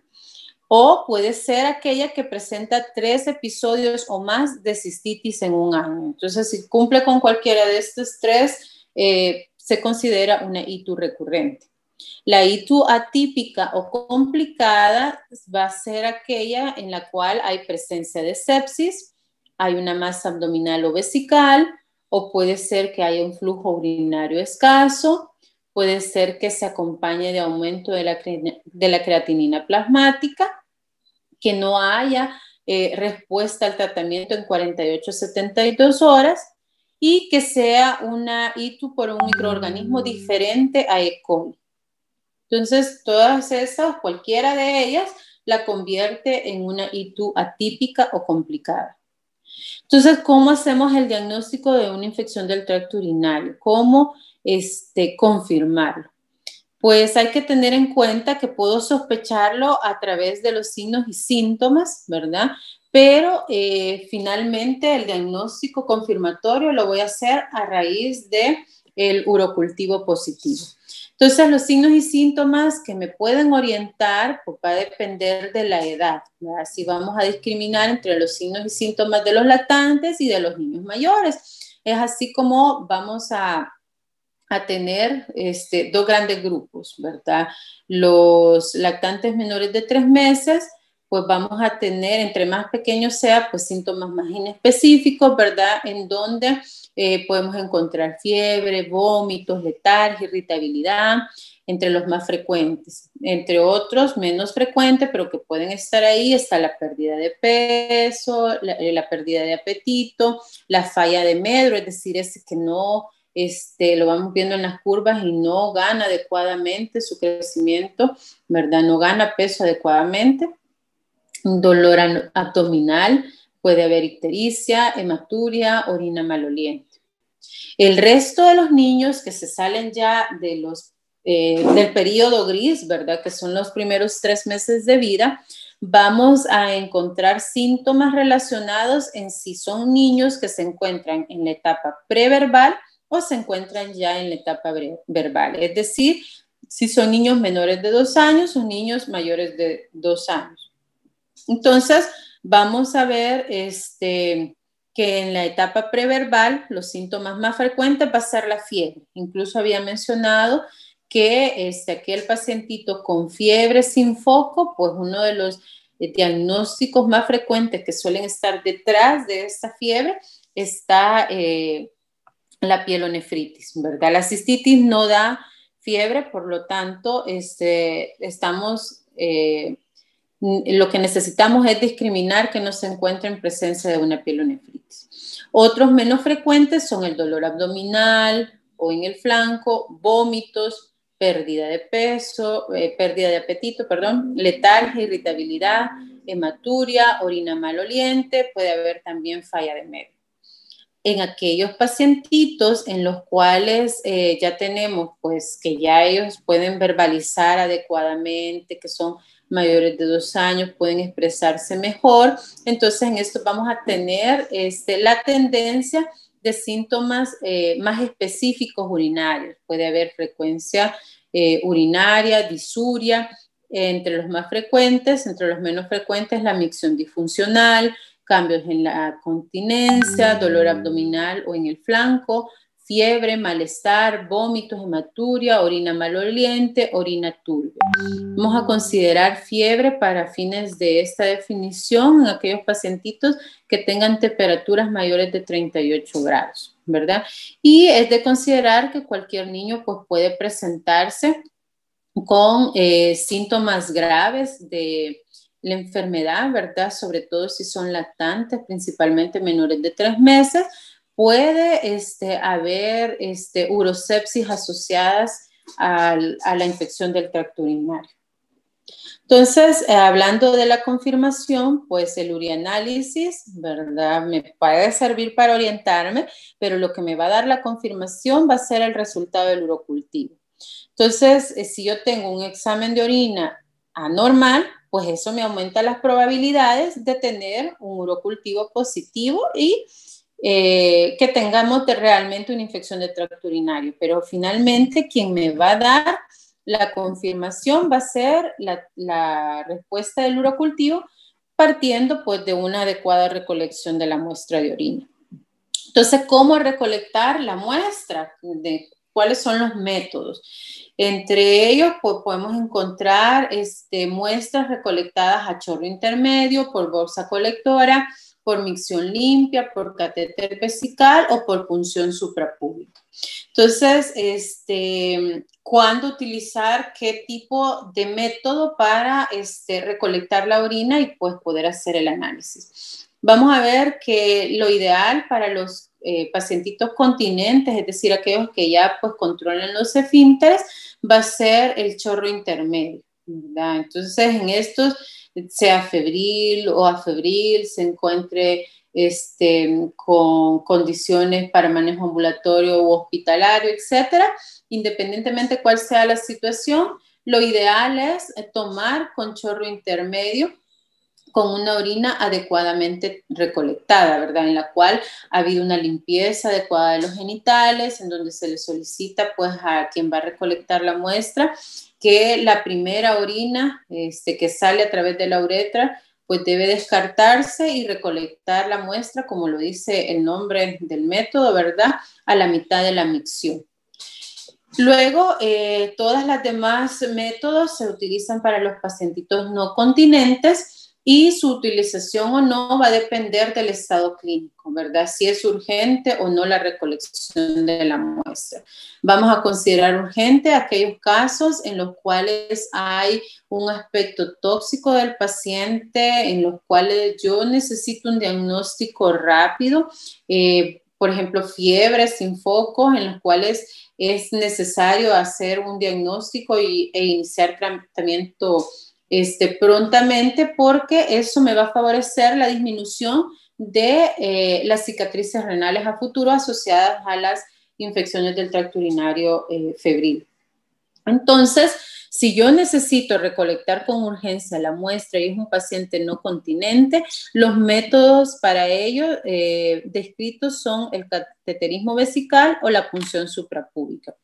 [SPEAKER 1] O puede ser aquella que presenta 3 episodios o más de cistitis en un año. Entonces, si cumple con cualquiera de estos 3, se considera una ITU recurrente. La ITU atípica o complicada va a ser aquella en la cual hay presencia de sepsis, hay una masa abdominal o vesical, o puede ser que haya un flujo urinario escaso, puede ser que se acompañe de aumento de la creatinina plasmática, que no haya respuesta al tratamiento en 48 a 72 horas y que sea una ITU por un microorganismo diferente a E. coli. Entonces, todas esas, cualquiera de ellas, la convierte en una ITU atípica o complicada. Entonces, ¿cómo hacemos el diagnóstico de una infección del tracto urinario? ¿Cómo confirmarlo? Pues hay que tener en cuenta que puedo sospecharlo a través de los signos y síntomas, ¿verdad? Pero finalmente el diagnóstico confirmatorio lo voy a hacer a raíz del urocultivo positivo. Entonces, los signos y síntomas que me pueden orientar pues, va a depender de la edad, ¿verdad? Si vamos a discriminar entre los signos y síntomas de los lactantes y de los niños mayores. Es así como vamos a tener 2 grandes grupos, ¿verdad? Los lactantes menores de 3 meses, pues vamos a tener, entre más pequeños sea, pues síntomas más inespecíficos, ¿verdad? En donde podemos encontrar fiebre, vómitos, letargia, irritabilidad, entre los más frecuentes. Entre otros, menos frecuentes, pero que pueden estar ahí, está la pérdida de peso, la pérdida de apetito, la falla de medro, es decir, ese que no lo vamos viendo en las curvas y no gana adecuadamente su crecimiento, ¿verdad? No gana peso adecuadamente. Un dolor abdominal, puede haber ictericia, hematuria, orina maloliente. El resto de los niños que se salen ya de del periodo gris, ¿verdad? Que son los primeros 3 meses de vida, vamos a encontrar síntomas relacionados en si son niños que se encuentran en la etapa preverbal o se encuentran ya en la etapa verbal. Es decir, si son niños menores de 2 años o niños mayores de 2 años. Entonces, vamos a ver que en la etapa preverbal los síntomas más frecuentes va a ser la fiebre. Incluso había mencionado que aquel pacientito con fiebre sin foco, pues uno de los diagnósticos más frecuentes que suelen estar detrás de esta fiebre está la pielonefritis, ¿verdad? La cistitis no da fiebre, por lo tanto, lo que necesitamos es discriminar que no se encuentre en presencia de una pielonefritis. Otros menos frecuentes son el dolor abdominal o en el flanco, vómitos, pérdida de peso, pérdida de apetito, perdón, letargia, irritabilidad, hematuria, orina maloliente, puede haber también falla de medio. En aquellos pacientitos en los cuales ya tenemos, pues, que ya ellos pueden verbalizar adecuadamente, que son mayores de 2 años, pueden expresarse mejor, entonces en esto vamos a tener la tendencia de síntomas más específicos urinarios. Puede haber frecuencia urinaria, disuria, entre los más frecuentes, entre los menos frecuentes, la micción disfuncional, cambios en la continencia, dolor abdominal o en el flanco, fiebre, malestar, vómitos, hematuria, orina maloliente, orina turbia. Vamos a considerar fiebre para fines de esta definición en aquellos pacientitos que tengan temperaturas mayores de 38 grados, ¿verdad? Y es de considerar que cualquier niño pues, puede presentarse con síntomas graves de la enfermedad, ¿verdad? Sobre todo si son lactantes, principalmente menores de 3 meses, puede haber urosepsis asociadas a la infección del tracto urinario. Entonces, hablando de la confirmación, pues el urianálisis, ¿verdad? Me puede servir para orientarme, pero lo que me va a dar la confirmación va a ser el resultado del urocultivo. Entonces, si yo tengo un examen de orina anormal, pues eso me aumenta las probabilidades de tener un urocultivo positivo y que tengamos realmente una infección de tracto urinario. Pero finalmente, quien me va a dar la confirmación va a ser la respuesta del urocultivo partiendo pues de una adecuada recolección de la muestra de orina. Entonces, ¿cómo recolectar la muestra? ¿Cuáles son los métodos? Entre ellos, pues podemos encontrar muestras recolectadas a chorro intermedio, por bolsa colectora, por micción limpia, por catéter vesical o por punción suprapúbica. Entonces, ¿cuándo utilizar qué tipo de método para recolectar la orina y pues poder hacer el análisis? Vamos a ver que lo ideal para los pacientitos continentes, es decir, aquellos que ya pues controlan los esfínteres, va a ser el chorro intermedio, ¿verdad? Entonces, en estos, sea febril o afebril, se encuentre con condiciones para manejo ambulatorio u hospitalario, etcétera, independientemente cuál sea la situación, lo ideal es tomar con chorro intermedio con una orina adecuadamente recolectada, ¿verdad? En la cual ha habido una limpieza adecuada de los genitales, en donde se le solicita pues a quien va a recolectar la muestra que la primera orina que sale a través de la uretra pues debe descartarse y recolectar la muestra, como lo dice el nombre del método, ¿verdad? A la mitad de la micción. Luego, todas las demás métodos se utilizan para los pacientitos no continentes y su utilización o no va a depender del estado clínico, ¿verdad? Si es urgente o no la recolección de la muestra. Vamos a considerar urgente aquellos casos en los cuales hay un aspecto tóxico del paciente, en los cuales yo necesito un diagnóstico rápido, por ejemplo, fiebres sin focos, en los cuales es necesario hacer un diagnóstico e iniciar tratamiento prontamente, porque eso me va a favorecer la disminución de las cicatrices renales a futuro asociadas a las infecciones del tracto urinario febril. Entonces, si yo necesito recolectar con urgencia la muestra y es un paciente no continente, los métodos para ello descritos son el cateterismo vesical o la punción suprapúbica.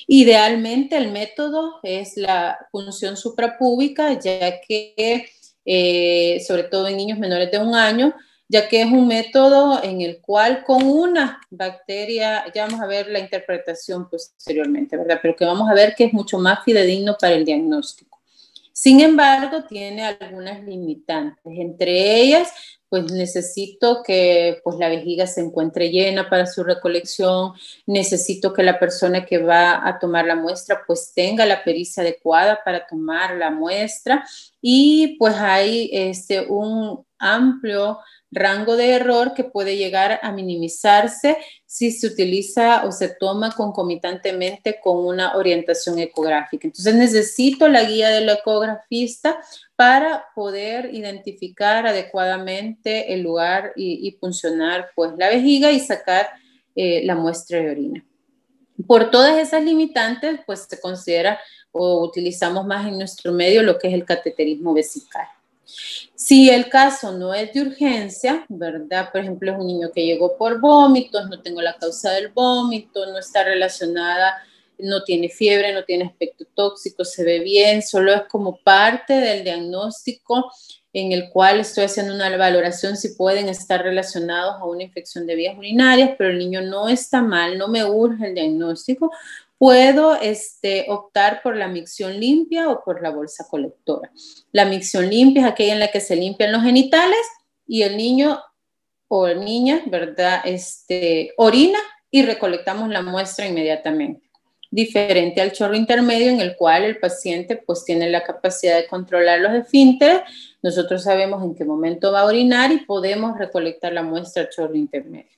[SPEAKER 1] Idealmente el método es la punción suprapúbica, ya que sobre todo en niños menores de 1 año, ya que es un método en el cual con una bacteria, ya vamos a ver la interpretación posteriormente, ¿verdad? Pero que vamos a ver que es mucho más fidedigno para el diagnóstico. Sin embargo, tiene algunas limitantes. Entre ellas, pues necesito que pues, la vejiga se encuentre llena para su recolección, necesito que la persona que va a tomar la muestra pues tenga la pericia adecuada para tomar la muestra y pues hay un amplio rango de error que puede llegar a minimizarse si se utiliza o se toma concomitantemente con una orientación ecográfica. Entonces necesito la guía del ecografista para poder identificar adecuadamente el lugar y puncionar pues la vejiga y sacar la muestra de orina. Por todas esas limitantes, pues se considera o utilizamos más en nuestro medio lo que es el cateterismo vesical. Si el caso no es de urgencia, ¿verdad? Por ejemplo, es un niño que llegó por vómitos, no tengo la causa del vómito, no está relacionada, no tiene fiebre, no tiene aspecto tóxico, se ve bien, solo es como parte del diagnóstico en el cual estoy haciendo una valoración si pueden estar relacionados a una infección de vías urinarias, pero el niño no está mal, no me urge el diagnóstico, puedo optar por la micción limpia o por la bolsa colectora. La micción limpia es aquella en la que se limpian los genitales y el niño o niña, ¿verdad? Orina y recolectamos la muestra inmediatamente. Diferente al chorro intermedio en el cual el paciente pues tiene la capacidad de controlar los esfínteres. Nosotros sabemos en qué momento va a orinar y podemos recolectar la muestra al chorro intermedio.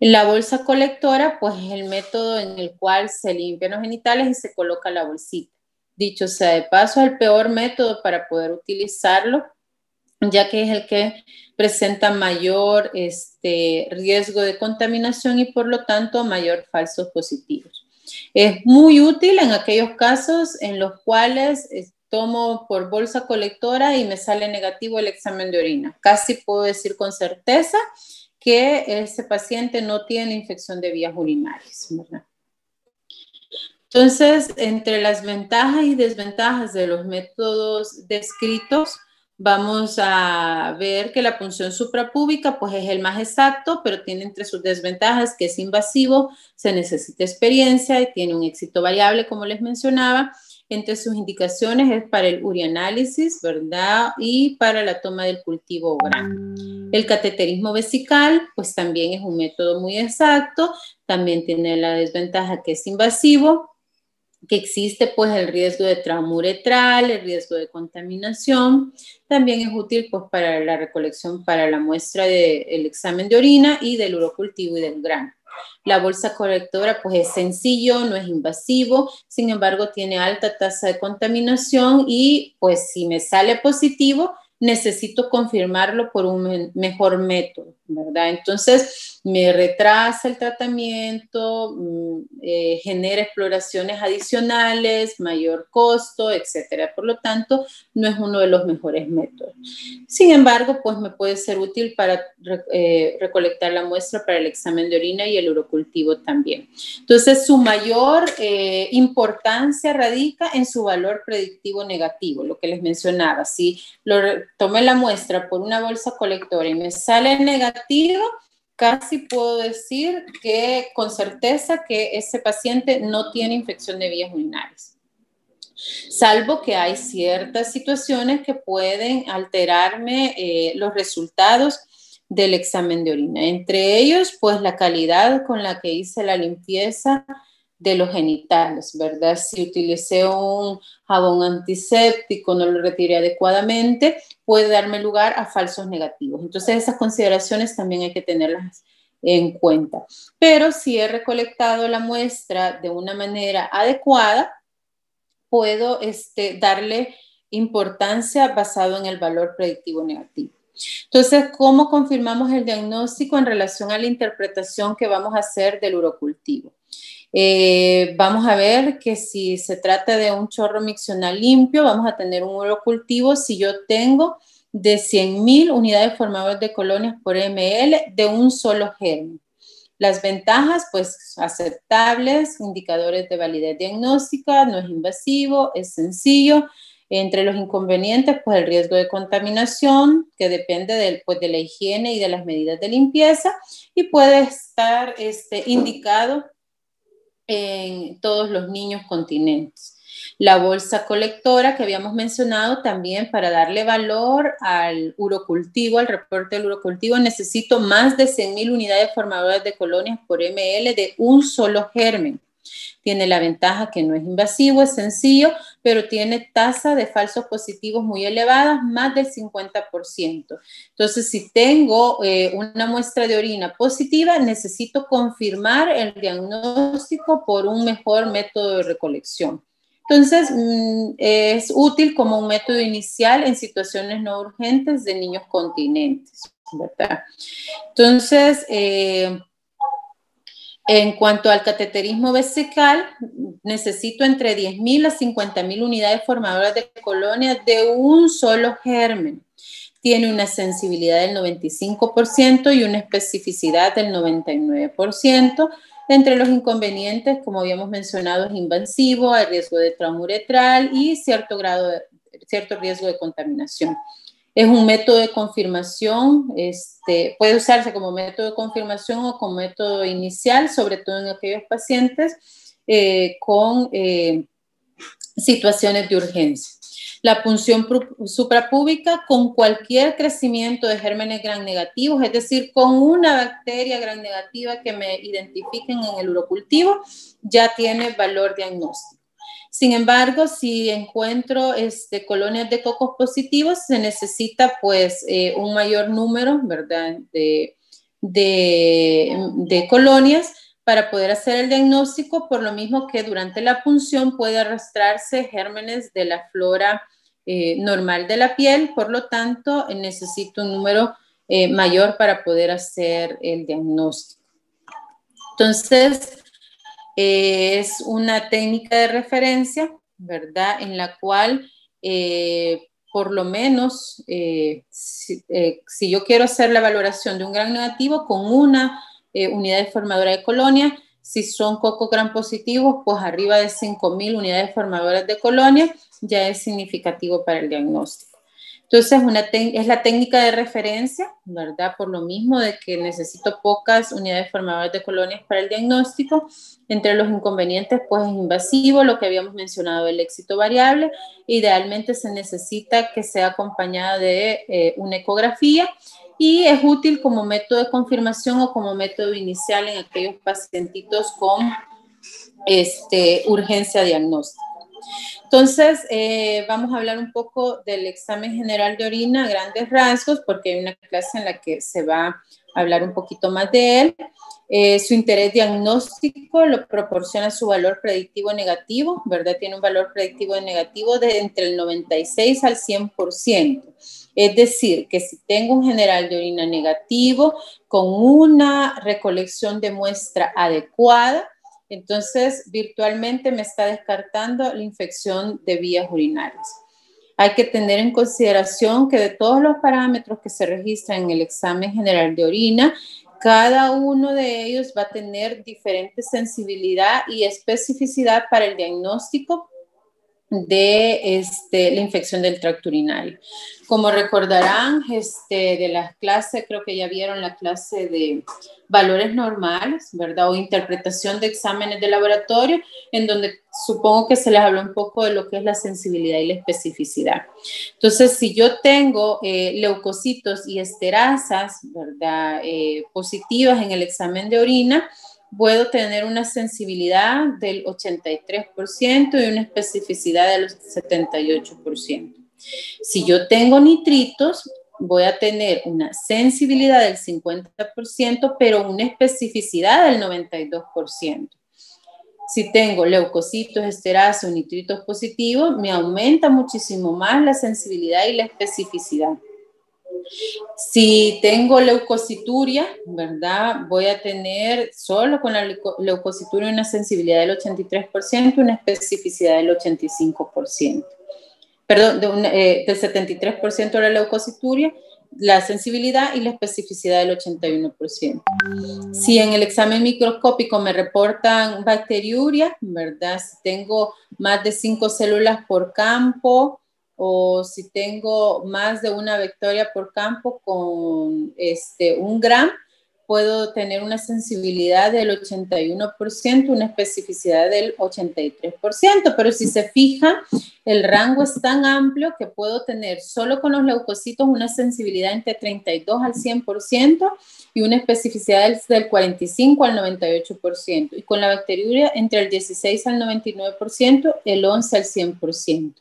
[SPEAKER 1] La bolsa colectora, pues es el método en el cual se limpian los genitales y se coloca la bolsita. Dicho sea de paso, es el peor método para poder utilizarlo, ya que es el que presenta mayor riesgo de contaminación y por lo tanto mayor falsos positivos. Es muy útil en aquellos casos en los cuales tomo por bolsa colectora y me sale negativo el examen de orina. Casi puedo decir con certeza que ese paciente no tiene infección de vías urinarias, ¿verdad? Entonces, entre las ventajas y desventajas de los métodos descritos, vamos a ver que la punción suprapúbica pues es el más exacto, pero tiene entre sus desventajas que es invasivo, se necesita experiencia y tiene un éxito variable, como les mencionaba. Entre sus indicaciones es para el urianálisis, ¿verdad? Y para la toma del cultivo oral. El cateterismo vesical, pues también es un método muy exacto, también tiene la desventaja que es invasivo, que existe pues el riesgo de trauma uretral, el riesgo de contaminación. También es útil pues para la recolección para la muestra del examen de orina y del urocultivo y del grano. La bolsa colectora pues es sencillo, no es invasivo, sin embargo tiene alta tasa de contaminación y pues si me sale positivo, necesito confirmarlo por un mejor método, ¿verdad? Entonces, me retrasa el tratamiento, genera exploraciones adicionales, mayor costo, etcétera. Por lo tanto, no es uno de los mejores métodos. Sin embargo, pues me puede ser útil para recolectar la muestra para el examen de orina y el urocultivo también. Entonces, su mayor importancia radica en su valor predictivo negativo, lo que les mencionaba. Si tomé la muestra por una bolsa colectora y me sale negativo, casi puedo decir que con certeza que ese paciente no tiene infección de vías urinarias. Salvo que hay ciertas situaciones que pueden alterarme los resultados del examen de orina. Entre ellos, pues la calidad con la que hice la limpieza de los genitales, ¿verdad? Si utilicé un jabón antiséptico, no lo retiré adecuadamente, puede darme lugar a falsos negativos. Entonces, esas consideraciones también hay que tenerlas en cuenta. Pero si he recolectado la muestra de una manera adecuada, puedo darle importancia basado en el valor predictivo negativo. Entonces, ¿cómo confirmamos el diagnóstico en relación a la interpretación que vamos a hacer del urocultivo? Vamos a ver que si se trata de un chorro miccional limpio, vamos a tener un urocultivo si yo tengo de 100.000 unidades formadoras de colonias por ml de un solo germen. Las ventajas, pues aceptables, indicadores de validez diagnóstica, no es invasivo, es sencillo. Entre los inconvenientes, pues el riesgo de contaminación, que depende pues, de la higiene y de las medidas de limpieza, y puede estar indicado en todos los niños continentes. La bolsa colectora que habíamos mencionado también para darle valor al urocultivo, al reporte del urocultivo, necesito más de 100.000 unidades formadoras de colonias por ml de un solo germen. Tiene la ventaja que no es invasivo, es sencillo, pero tiene tasa de falsos positivos muy elevadas, más del 50%. Entonces, si tengo una muestra de orina positiva, necesito confirmar el diagnóstico por un mejor método de recolección. Entonces, es útil como un método inicial en situaciones no urgentes de niños continentes, ¿verdad? Entonces, en cuanto al cateterismo vesical, necesito entre 10.000 a 50.000 unidades formadoras de colonias de un solo germen. Tiene una sensibilidad del 95% y una especificidad del 99%. Entre los inconvenientes, como habíamos mencionado, es invasivo, hay riesgo de trauma uretral y cierto riesgo de contaminación. Es un método de confirmación, puede usarse como método de confirmación o como método inicial, sobre todo en aquellos pacientes con situaciones de urgencia. La punción suprapúbica con cualquier crecimiento de gérmenes gram negativos, es decir, con una bacteria gram negativa que me identifiquen en el urocultivo, ya tiene valor diagnóstico. Sin embargo, si encuentro colonias de cocos positivos, se necesita pues un mayor número, ¿verdad?, de colonias para poder hacer el diagnóstico, por lo mismo que durante la punción puede arrastrarse gérmenes de la flora normal de la piel, por lo tanto necesito un número mayor para poder hacer el diagnóstico. Entonces, es una técnica de referencia, ¿verdad?, en la cual por lo menos si yo quiero hacer la valoración de un gram negativo con una unidad formadora de colonia, si son cocos gram positivos, pues arriba de 5.000 unidades formadoras de colonia ya es significativo para el diagnóstico. Entonces, es la técnica de referencia, ¿verdad? Por lo mismo de que necesito pocas unidades formadoras de colonias para el diagnóstico. Entre los inconvenientes, pues es invasivo, lo que habíamos mencionado, el éxito variable. Idealmente se necesita que sea acompañada de una ecografía y es útil como método de confirmación o como método inicial en aquellos pacientitos con urgencia diagnóstica. Entonces, vamos a hablar un poco del examen general de orina a grandes rasgos, porque hay una clase en la que se va a hablar un poquito más de él. Su interés diagnóstico lo proporciona su valor predictivo negativo, ¿verdad? Tiene un valor predictivo negativo de entre el 96 al 100%. Es decir, que si tengo un general de orina negativo con una recolección de muestra adecuada, entonces virtualmente me está descartando la infección de vías urinarias. Hay que tener en consideración que de todos los parámetros que se registran en el examen general de orina, cada uno de ellos va a tener diferente sensibilidad y especificidad para el diagnóstico de la infección del tracto urinario. Como recordarán de las clases, creo que ya vieron la clase de valores normales, ¿verdad? O interpretación de exámenes de laboratorio, en donde supongo que se les habló un poco de lo que es la sensibilidad y la especificidad. Entonces, si yo tengo leucocitos y esterasas, ¿verdad?, positivas en el examen de orina, puedo tener una sensibilidad del 83% y una especificidad del 78%. Si yo tengo nitritos, voy a tener una sensibilidad del 50%, pero una especificidad del 92%. Si tengo leucocitos, esterasas o nitritos positivos, me aumenta muchísimo más la sensibilidad y la especificidad. Si tengo leucocituria, ¿verdad? Voy a tener solo con la leucocituria una sensibilidad del 83%, una especificidad del 85%. Perdón, del 73% de la leucocituria, la sensibilidad y la especificidad del 81%. Si en el examen microscópico me reportan bacteriuria, ¿verdad? Si tengo más de 5 células por campo o si tengo más de una bacteria por campo con un gram, puedo tener una sensibilidad del 81%, una especificidad del 83%, pero si se fija, el rango es tan amplio que puedo tener solo con los leucocitos una sensibilidad entre 32 al 100% y una especificidad del 45 al 98%, y con la bacteriuria entre el 16 al 99%, el 11 al 100%.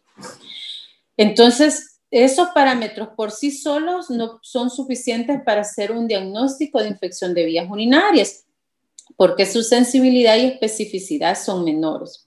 [SPEAKER 1] Entonces, esos parámetros por sí solos no son suficientes para hacer un diagnóstico de infección de vías urinarias, porque su sensibilidad y especificidad son menores.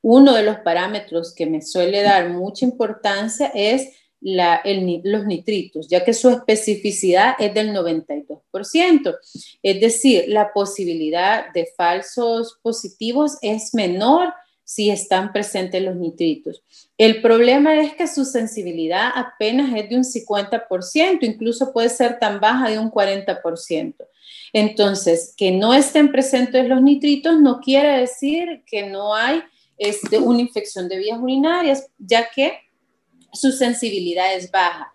[SPEAKER 1] Uno de los parámetros que me suele dar mucha importancia es los nitritos, ya que su especificidad es del 92%. Es decir, la posibilidad de falsos positivos es menor si están presentes los nitritos. El problema es que su sensibilidad apenas es de un 50%, incluso puede ser tan baja de un 40%. Entonces, que no estén presentes los nitritos no quiere decir que no hay una infección de vías urinarias, ya que su sensibilidad es baja.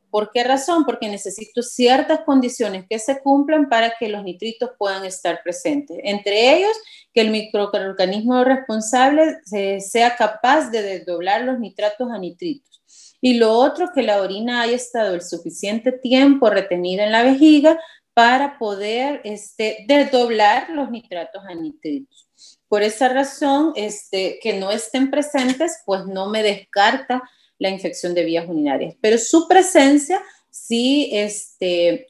[SPEAKER 1] ¿Por qué razón? Porque necesito ciertas condiciones que se cumplan para que los nitritos puedan estar presentes. Entre ellos, que el microorganismo responsable sea capaz de desdoblar los nitratos a nitritos. Y lo otro, que la orina haya estado el suficiente tiempo retenida en la vejiga para poder desdoblar los nitratos a nitritos. Por esa razón, que no estén presentes, pues no me descarta la infección de vías urinarias, pero su presencia sí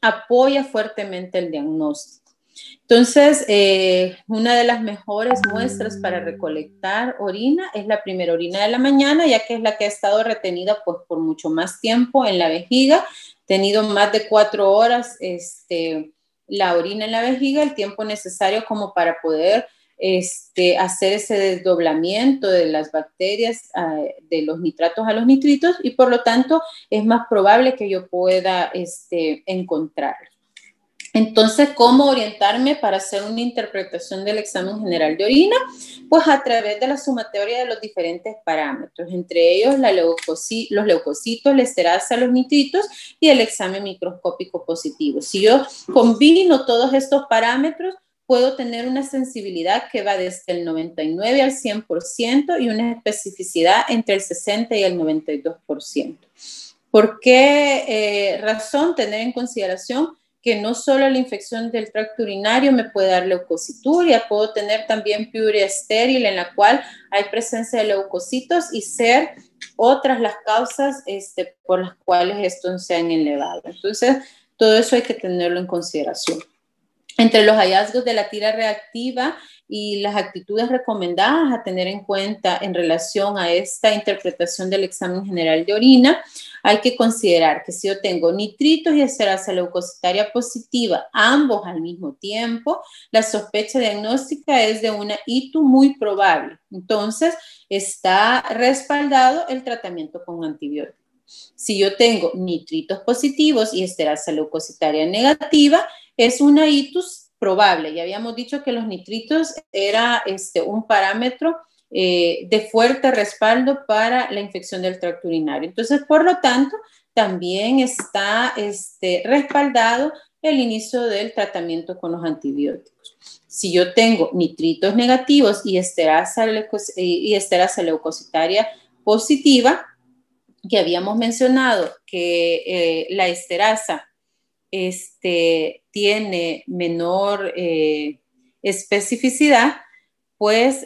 [SPEAKER 1] apoya fuertemente el diagnóstico. Entonces, una de las mejores muestras para recolectar orina es la primera orina de la mañana, ya que es la que ha estado retenida pues, por mucho más tiempo en la vejiga, tenido más de 4 horas la orina en la vejiga, el tiempo necesario como para poder hacer ese desdoblamiento de las bacterias de los nitratos a los nitritos, y por lo tanto es más probable que yo pueda encontrarlo. Entonces, ¿cómo orientarme para hacer una interpretación del examen general de orina? Pues a través de la sumatoria de los diferentes parámetros, entre ellos los leucocitos, la esterasa, los nitritos y el examen microscópico positivo. Si yo combino todos estos parámetros, puedo tener una sensibilidad que va desde el 99 al 100% y una especificidad entre el 60 y el 92%. ¿Por qué razón tener en consideración que no solo la infección del tracto urinario me puede dar leucocituria, puedo tener también piuria estéril en la cual hay presencia de leucocitos y ser otras las causas por las cuales estos se han elevado? Entonces, todo eso hay que tenerlo en consideración. Entre los hallazgos de la tira reactiva y las actitudes recomendadas a tener en cuenta en relación a esta interpretación del examen general de orina, hay que considerar que si yo tengo nitritos y esterasa leucocitaria positiva, ambos al mismo tiempo, la sospecha diagnóstica es de una ITU muy probable. Entonces, está respaldado el tratamiento con antibióticos. Si yo tengo nitritos positivos y esterasa leucocitaria negativa, es una ITUS probable. Ya habíamos dicho que los nitritos era un parámetro de fuerte respaldo para la infección del tracto urinario. Entonces, por lo tanto, también está respaldado el inicio del tratamiento con los antibióticos. Si yo tengo nitritos negativos y esterasa leucocitaria positiva, que habíamos mencionado que la esterasa tiene menor especificidad, pues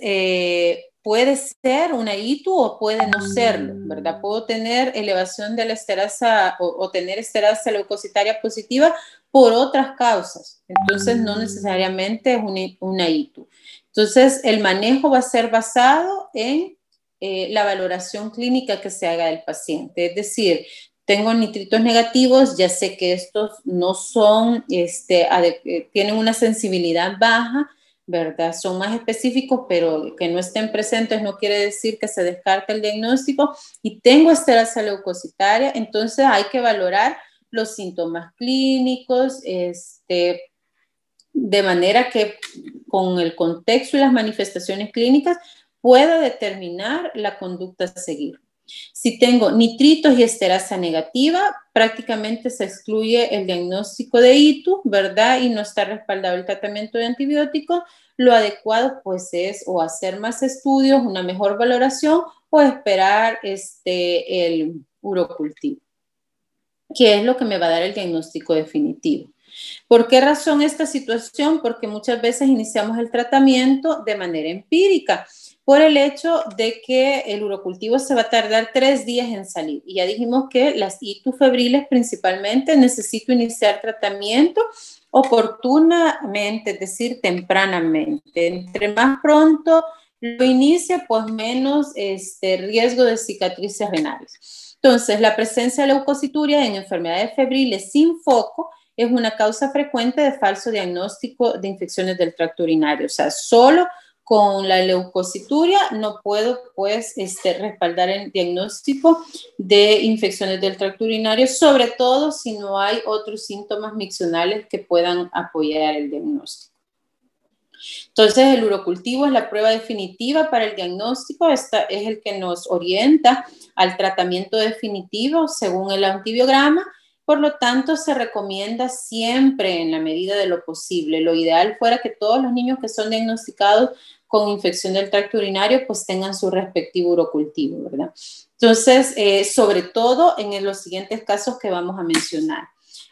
[SPEAKER 1] puede ser una ITU o puede no serlo, ¿verdad? Puedo tener elevación de la esterasa o tener esterasa leucocitaria positiva por otras causas. Entonces, no necesariamente es una ITU. Entonces, el manejo va a ser basado en la valoración clínica que se haga del paciente. Es decir, tengo nitritos negativos, ya sé que estos no son, tienen una sensibilidad baja, ¿verdad? Son más específicos, pero que no estén presentes no quiere decir que se descarte el diagnóstico. Y tengo esterasa leucocitaria, entonces hay que valorar los síntomas clínicos, de manera que con el contexto y las manifestaciones clínicas pueda determinar la conducta a seguir. Si tengo nitritos y esterasa negativa, prácticamente se excluye el diagnóstico de ITU, ¿verdad? Y no está respaldado el tratamiento de antibióticos. Lo adecuado, pues, es o hacer más estudios, una mejor valoración, o esperar el urocultivo, que es lo que me va a dar el diagnóstico definitivo. ¿Por qué razón esta situación? Porque muchas veces iniciamos el tratamiento de manera empírica, por el hecho de que el urocultivo se va a tardar 3 días en salir. Y ya dijimos que las ITU febriles principalmente necesito iniciar tratamiento oportunamente, es decir, tempranamente. Entre más pronto lo inicia, pues menos riesgo de cicatrices renales. Entonces, la presencia de leucocituria en enfermedades febriles sin foco es una causa frecuente de falso diagnóstico de infecciones del tracto urinario. O sea, solo con la leucocituria no puedo, pues, respaldar el diagnóstico de infecciones del tracto urinario, sobre todo si no hay otros síntomas miccionales que puedan apoyar el diagnóstico. Entonces, el urocultivo es la prueba definitiva para el diagnóstico. Esta es el que nos orienta al tratamiento definitivo según el antibiograma. Por lo tanto, se recomienda siempre en la medida de lo posible. Lo ideal fuera que todos los niños que son diagnosticados con infección del tracto urinario pues tengan su respectivo urocultivo, ¿verdad? Entonces, sobre todo en los siguientes casos que vamos a mencionar.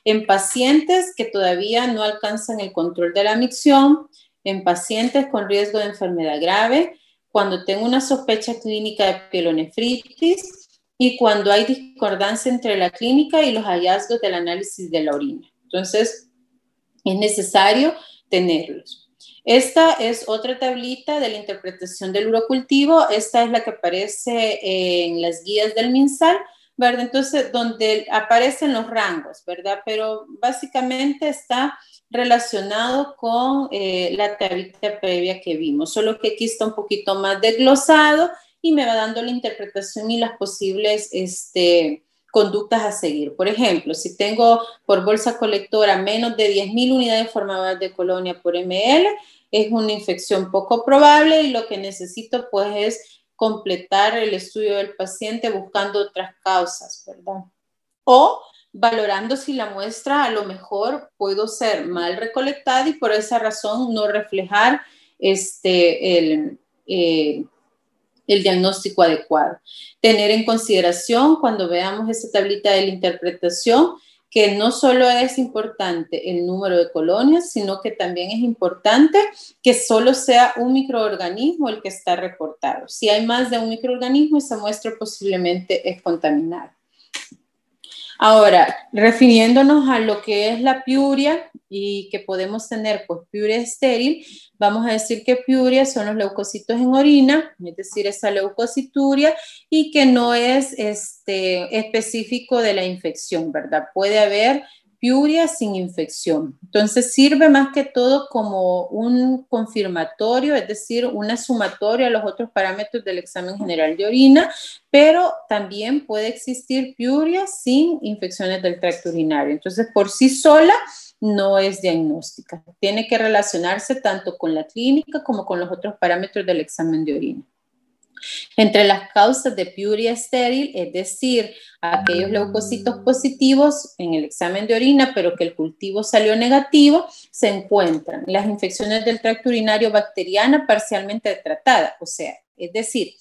[SPEAKER 1] En pacientes que todavía no alcanzan el control de la micción, en pacientes con riesgo de enfermedad grave, cuando tengo una sospecha clínica de pielonefritis y cuando hay discordancia entre la clínica y los hallazgos del análisis de la orina. Entonces, es necesario tenerlos. Esta es otra tablita de la interpretación del urocultivo. Esta es la que aparece en las guías del MinSal, ¿verdad? Entonces, donde aparecen los rangos, ¿verdad? Pero básicamente está relacionado con la tablita previa que vimos, solo que aquí está un poquito más desglosado y me va dando la interpretación y las posibles conductas a seguir. Por ejemplo, si tengo por bolsa colectora menos de 10.000 unidades formadoras de colonia por ml, es una infección poco probable y lo que necesito pues es completar el estudio del paciente buscando otras causas, ¿verdad? O valorando si la muestra a lo mejor pudo ser mal recolectada y por esa razón no reflejar el diagnóstico adecuado. Tener en consideración cuando veamos esta tablita de la interpretación que no solo es importante el número de colonias, sino que también es importante que solo sea un microorganismo el que está reportado. Si hay más de un microorganismo, esa muestra posiblemente es contaminada. Ahora, refiriéndonos a lo que es la piuria y que podemos tener pues piuria estéril, vamos a decir que piuria son los leucocitos en orina, es decir, esa leucocituria y que no es específico de la infección, ¿verdad? Puede haber piuria sin infección. Entonces sirve más que todo como un confirmatorio, es decir, una sumatoria a los otros parámetros del examen general de orina, pero también puede existir piuria sin infecciones del tracto urinario. Entonces, por sí sola no es diagnóstica. Tiene que relacionarse tanto con la clínica como con los otros parámetros del examen de orina. Entre las causas de piuria estéril, es decir, aquellos leucocitos positivos en el examen de orina, pero que el cultivo salió negativo, se encuentran las infecciones del tracto urinario bacteriana parcialmente tratada, o sea, es decir,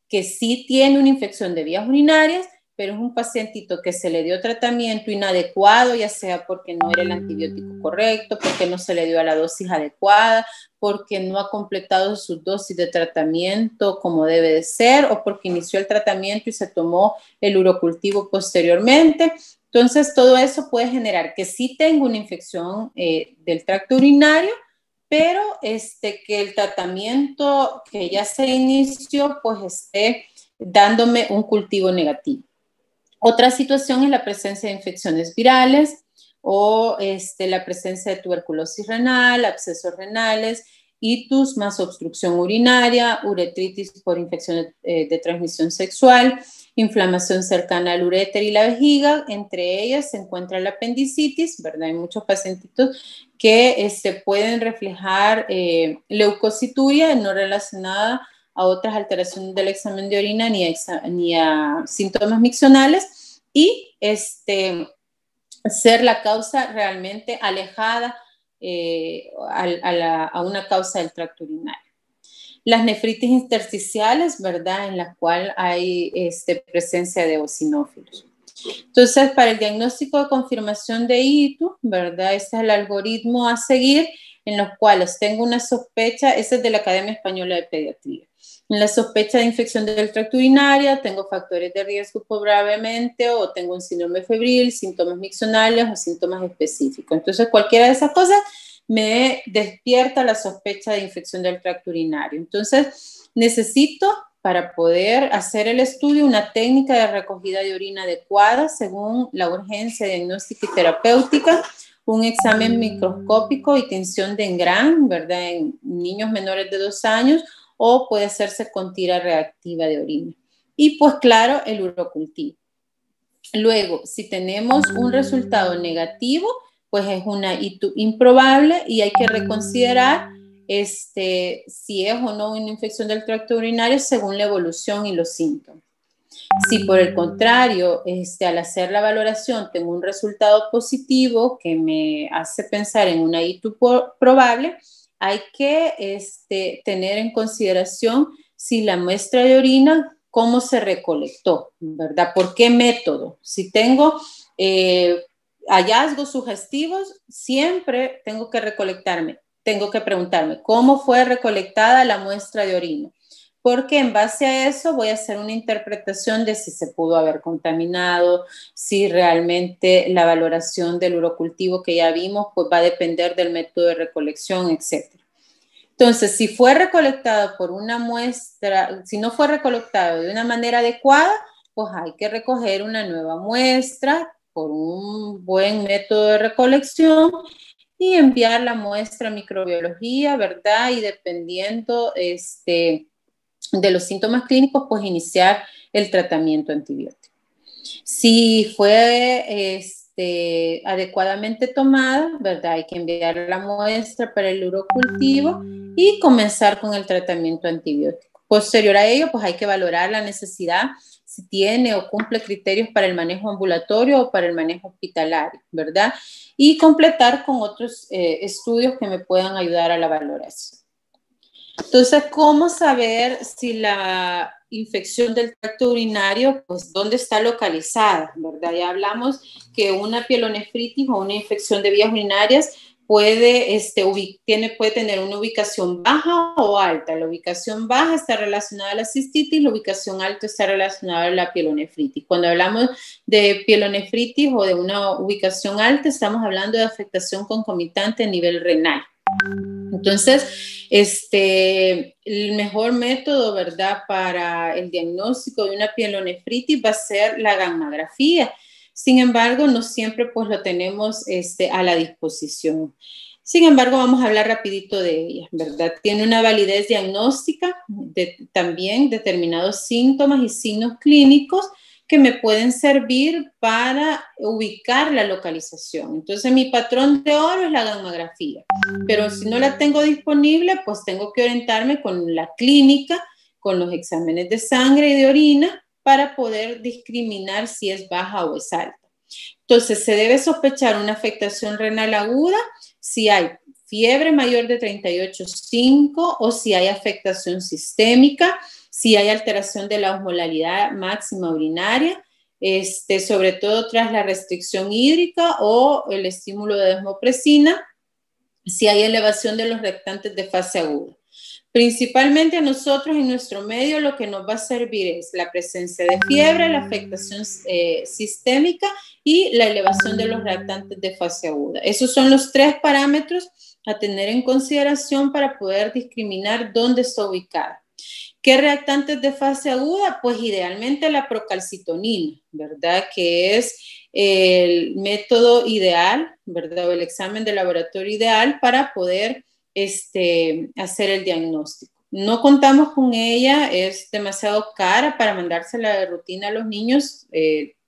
[SPEAKER 1] que sí tiene una infección de vías urinarias, pero es un pacientito que se le dio tratamiento inadecuado, ya sea porque no era el antibiótico correcto, porque no se le dio a la dosis adecuada, porque no ha completado sus dosis de tratamiento como debe de ser, o porque inició el tratamiento y se tomó el urocultivo posteriormente. Entonces, todo eso puede generar que sí tenga una infección del tracto urinario, pero que el tratamiento que ya se inició, pues esté dándome un cultivo negativo. Otra situación es la presencia de infecciones virales o la presencia de tuberculosis renal, abscesos renales, itus más obstrucción urinaria, uretritis por infecciones de transmisión sexual, inflamación cercana al uréter y la vejiga. Entre ellas se encuentra la apendicitis, ¿verdad? Hay muchos pacientitos que pueden reflejar leucocituria no relacionada a otras alteraciones del examen de orina ni a síntomas miccionales y ser la causa realmente alejada a una causa del tracto urinario. Las nefritis intersticiales, ¿verdad? En las cuales hay presencia de eosinófilos. Entonces, para el diagnóstico de confirmación de ITU, ¿verdad? Este es el algoritmo a seguir en los cuales tengo una sospecha, ese es de la Academia Española de Pediatría. En la sospecha de infección del tracto urinario, tengo factores de riesgo probablemente o tengo un síndrome febril, síntomas miccionales o síntomas específicos. Entonces, cualquiera de esas cosas me despierta la sospecha de infección del tracto urinario. Entonces, necesito, para poder hacer el estudio, una técnica de recogida de orina adecuada según la urgencia diagnóstica y terapéutica, un examen microscópico y tinción de Engram, ¿verdad? En niños menores de 2 años, o puede hacerse con tira reactiva de orina. Y pues claro, el urocultivo. Luego, si tenemos un resultado negativo, pues es una ITU improbable y hay que reconsiderar si es o no una infección del tracto urinario según la evolución y los síntomas. Si por el contrario, al hacer la valoración tengo un resultado positivo que me hace pensar en una ITU probable, hay que tener en consideración si la muestra de orina, cómo se recolectó, ¿verdad? ¿Por qué método? Si tengo hallazgos sugestivos, siempre tengo que preguntarme, ¿cómo fue recolectada la muestra de orina? Porque en base a eso voy a hacer una interpretación de si se pudo haber contaminado, si realmente la valoración del urocultivo que ya vimos, pues va a depender del método de recolección, etc. Entonces, si fue recolectado por una muestra, si no fue recolectado de una manera adecuada, pues hay que recoger una nueva muestra por un buen método de recolección y enviar la muestra a microbiología, ¿verdad? Y dependiendo de los síntomas clínicos, pues iniciar el tratamiento antibiótico. Si fue adecuadamente tomada, ¿verdad? Hay que enviar la muestra para el urocultivo y comenzar con el tratamiento antibiótico. Posterior a ello, pues hay que valorar la necesidad si tiene o cumple criterios para el manejo ambulatorio o para el manejo hospitalario, ¿verdad? Y completar con otros estudios que me puedan ayudar a la valoración. Entonces, ¿cómo saber si la infección del tracto urinario, pues, dónde está localizada, ¿verdad? Ya hablamos que una pielonefritis o una infección de vías urinarias puede tener una ubicación baja o alta. La ubicación baja está relacionada a la cistitis, la ubicación alta está relacionada a la pielonefritis. Cuando hablamos de pielonefritis o de una ubicación alta, estamos hablando de afectación concomitante a nivel renal. Entonces, el mejor método, ¿verdad?, para el diagnóstico de una pielonefritis va a ser la gammagrafía. Sin embargo, no siempre pues lo tenemos a la disposición. Sin embargo, vamos a hablar rapidito de ella, ¿verdad? Tiene una validez diagnóstica de también determinados síntomas y signos clínicos que me pueden servir para ubicar la localización. Entonces, mi patrón de oro es la gammagrafía, pero si no la tengo disponible, pues tengo que orientarme con la clínica, con los exámenes de sangre y de orina para poder discriminar si es baja o es alta. Entonces, se debe sospechar una afectación renal aguda si hay fiebre mayor de 38,5 o si hay afectación sistémica, si hay alteración de la osmolaridad máxima urinaria, sobre todo tras la restricción hídrica o el estímulo de desmopresina, si hay elevación de los reactantes de fase aguda. Principalmente a nosotros en nuestro medio lo que nos va a servir es la presencia de fiebre, la afectación sistémica y la elevación de los reactantes de fase aguda. Esos son los 3 parámetros a tener en consideración para poder discriminar dónde está ubicada. ¿Qué reactantes de fase aguda? Pues idealmente la procalcitonina, ¿verdad? Que es el método ideal, ¿verdad? O el examen de laboratorio ideal para poder hacer el diagnóstico. No contamos con ella, es demasiado cara para mandársela de rutina a los niños,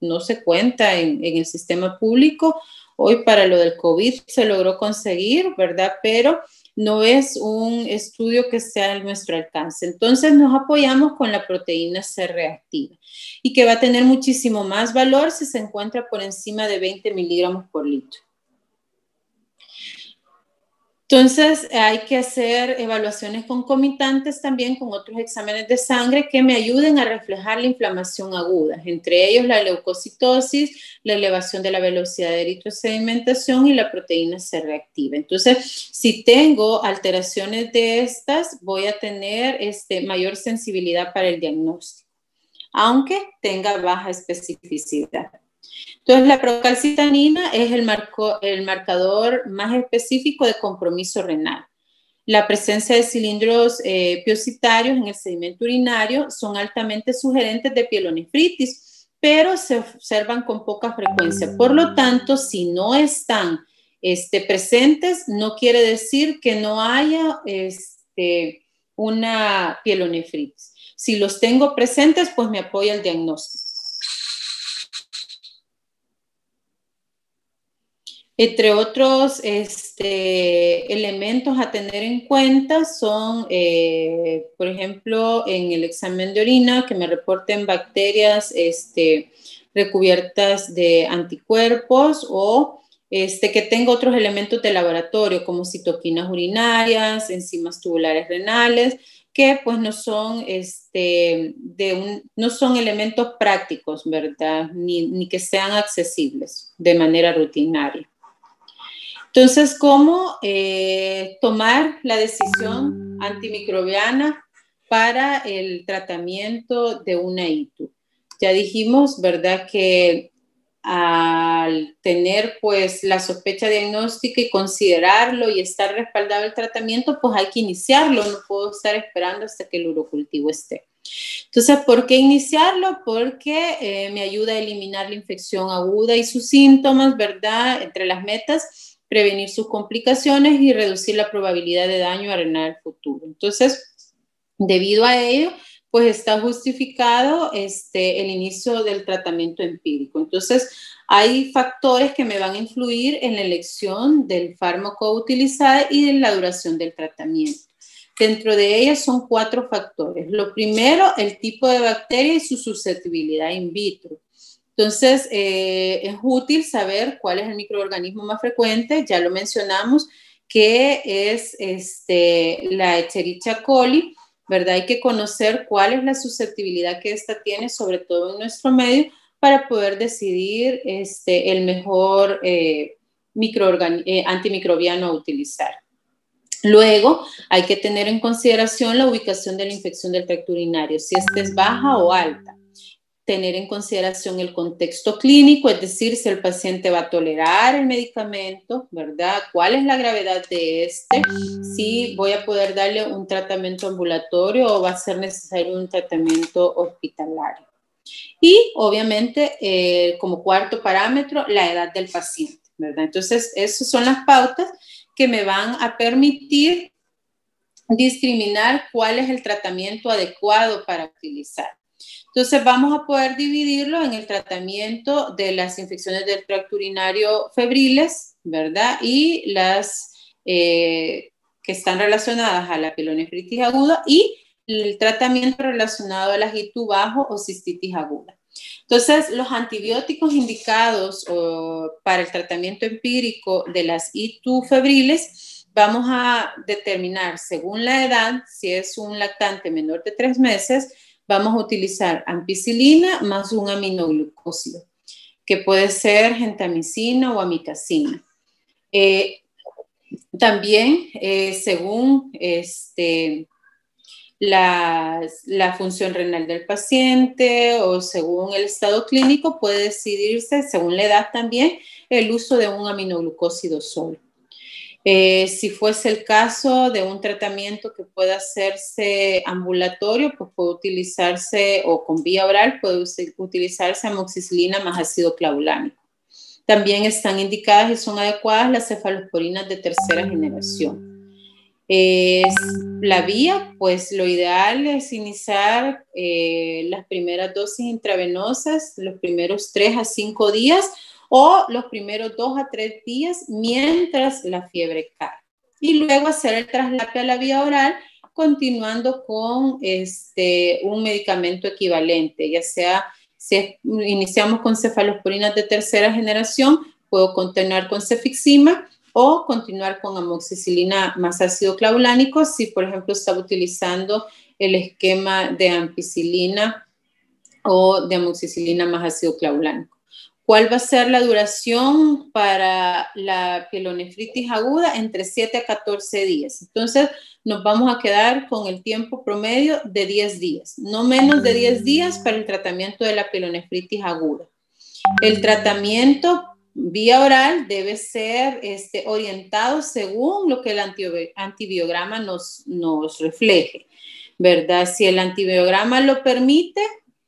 [SPEAKER 1] no se cuenta en el sistema público. Hoy para lo del COVID se logró conseguir, ¿verdad? Pero no es un estudio que sea a nuestro alcance. Entonces nos apoyamos con la proteína C reactiva y que va a tener muchísimo más valor si se encuentra por encima de 20 miligramos por litro. Entonces hay que hacer evaluaciones concomitantes también con otros exámenes de sangre que me ayuden a reflejar la inflamación aguda, entre ellos la leucocitosis, la elevación de la velocidad de eritrosedimentación y la proteína C reactiva. Entonces, si tengo alteraciones de estas, voy a tener mayor sensibilidad para el diagnóstico, aunque tenga baja especificidad. Entonces, la procalcitonina es el marcador más específico de compromiso renal. La presencia de cilindros piocitarios en el sedimento urinario son altamente sugerentes de pielonefritis, pero se observan con poca frecuencia. Por lo tanto, si no están presentes, no quiere decir que no haya una pielonefritis. Si los tengo presentes, pues me apoya el diagnóstico. Entre otros elementos a tener en cuenta son, por ejemplo, en el examen de orina, que me reporten bacterias recubiertas de anticuerpos o que tenga otros elementos de laboratorio como citoquinas urinarias, enzimas tubulares renales, que pues no son, no son elementos prácticos, ¿verdad? Ni que sean accesibles de manera rutinaria. Entonces, ¿cómo tomar la decisión antimicrobiana para el tratamiento de una ITU? Ya dijimos, ¿verdad?, que al tener pues la sospecha diagnóstica y considerarlo y estar respaldado el tratamiento, pues hay que iniciarlo, no puedo estar esperando hasta que el urocultivo esté. Entonces, ¿por qué iniciarlo? Porque me ayuda a eliminar la infección aguda y sus síntomas, ¿verdad? Entre las metas, prevenir sus complicaciones y reducir la probabilidad de daño renal futuro. Entonces, debido a ello, pues está justificado el inicio del tratamiento empírico. Entonces, hay factores que me van a influir en la elección del fármaco a utilizar y en la duración del tratamiento. Dentro de ellas son 4 factores. Lo primero, el tipo de bacteria y su susceptibilidad in vitro. Entonces, es útil saber cuál es el microorganismo más frecuente, ya lo mencionamos, que es la Escherichia coli, ¿verdad? Hay que conocer cuál es la susceptibilidad que esta tiene, sobre todo en nuestro medio, para poder decidir el mejor antimicrobiano a utilizar. Luego, hay que tener en consideración la ubicación de la infección del tracto urinario, si esta es baja o alta. Tener en consideración el contexto clínico, es decir, si el paciente va a tolerar el medicamento, ¿verdad? ¿Cuál es la gravedad de si voy a poder darle un tratamiento ambulatorio o va a ser necesario un tratamiento hospitalario. Y, obviamente, como cuarto parámetro, la edad del paciente, ¿verdad? Entonces, esas son las pautas que me van a permitir discriminar cuál es el tratamiento adecuado para utilizar. Entonces, vamos a poder dividirlo en el tratamiento de las infecciones del tracto urinario febriles, ¿verdad? Y las que están relacionadas a la pielonefritis aguda y el tratamiento relacionado a la ITU bajo o cistitis aguda. Entonces, los antibióticos indicados para el tratamiento empírico de las ITU febriles, vamos a determinar según la edad, si es un lactante menor de 3 meses, vamos a utilizar ampicilina más un aminoglucósido, que puede ser gentamicina o amicacina. También, según la función renal del paciente o según el estado clínico, puede decidirse, según la edad también, el uso de un aminoglucósido solo. Si fuese el caso de un tratamiento que pueda hacerse ambulatorio, pues puede utilizarse, o con vía oral, puede utilizarse amoxicilina más ácido clavulánico. También están indicadas y son adecuadas las cefalosporinas de tercera generación. La vía, pues lo ideal es iniciar las primeras dosis intravenosas los primeros 3 a 5 días o los primeros 2 a 3 días mientras la fiebre cae. Y luego hacer el traslado a la vía oral, continuando con un medicamento equivalente, ya sea si iniciamos con cefalosporinas de tercera generación, puedo continuar con cefixima o continuar con amoxicilina más ácido clavulánico si, por ejemplo, estaba utilizando el esquema de ampicilina o de amoxicilina más ácido clavulánico. ¿Cuál va a ser la duración para la pielonefritis aguda? Entre 7 a 14 días. Entonces, nos vamos a quedar con el tiempo promedio de 10 días, no menos de 10 días para el tratamiento de la pielonefritis aguda. El tratamiento vía oral debe ser orientado según lo que el antibiograma nos refleje, ¿verdad? Si el antibiograma lo permite,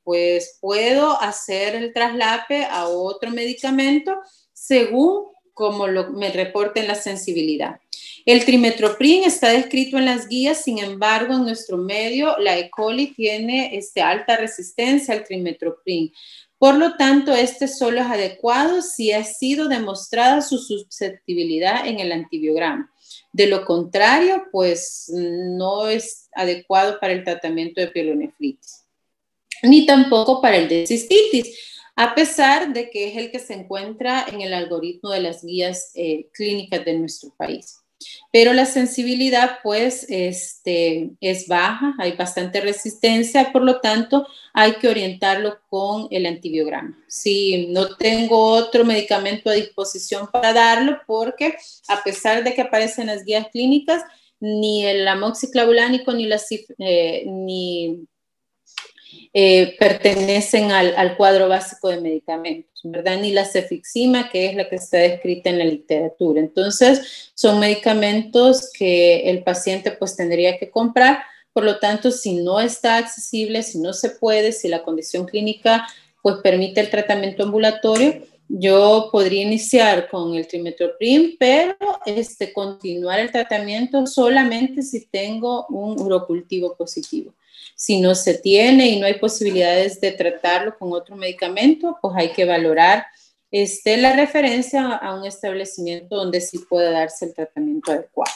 [SPEAKER 1] pues puedo hacer el traslape a otro medicamento según como me reporten la sensibilidad. El trimestoprim está descrito en las guías, sin embargo, en nuestro medio, la E. coli tiene alta resistencia al trimestoprim. Por lo tanto, solo es adecuado si ha sido demostrada su susceptibilidad en el antibiograma. De lo contrario, pues no es adecuado para el tratamiento de pielonefritis, ni tampoco para el de cistitis, a pesar de que es el que se encuentra en el algoritmo de las guías clínicas de nuestro país. Pero la sensibilidad, pues, es baja, hay bastante resistencia, por lo tanto, hay que orientarlo con el antibiograma. Si no tengo otro medicamento a disposición para darlo, porque a pesar de que aparecen las guías clínicas, ni el amoxiclavulánico ni pertenecen al cuadro básico de medicamentos, ¿verdad? Ni la cefixima, que es la que está descrita en la literatura. Entonces, son medicamentos que el paciente pues tendría que comprar. Por lo tanto, si no está accesible, si no se puede, si la condición clínica pues permite el tratamiento ambulatorio, yo podría iniciar con el trimestoprim, pero continuar el tratamiento solamente si tengo un urocultivo positivo. Si no se tiene y no hay posibilidades de tratarlo con otro medicamento, pues hay que valorar la referencia a un establecimiento donde sí pueda darse el tratamiento adecuado.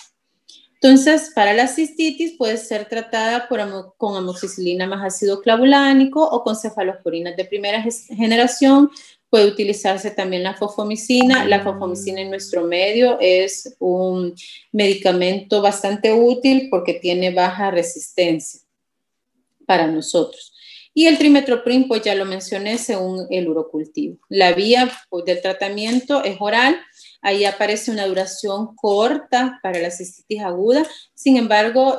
[SPEAKER 1] Entonces, para la cistitis puede ser tratada con amoxicilina más ácido clavulánico o con cefalosporinas de primera generación. Puede utilizarse también la fosfomicina. La fosfomicina en nuestro medio es un medicamento bastante útil porque tiene baja resistencia para nosotros. Y el trimestoprim, pues ya lo mencioné, según el urocultivo. La vía pues, del tratamiento es oral. Ahí aparece una duración corta para la cistitis aguda. Sin embargo,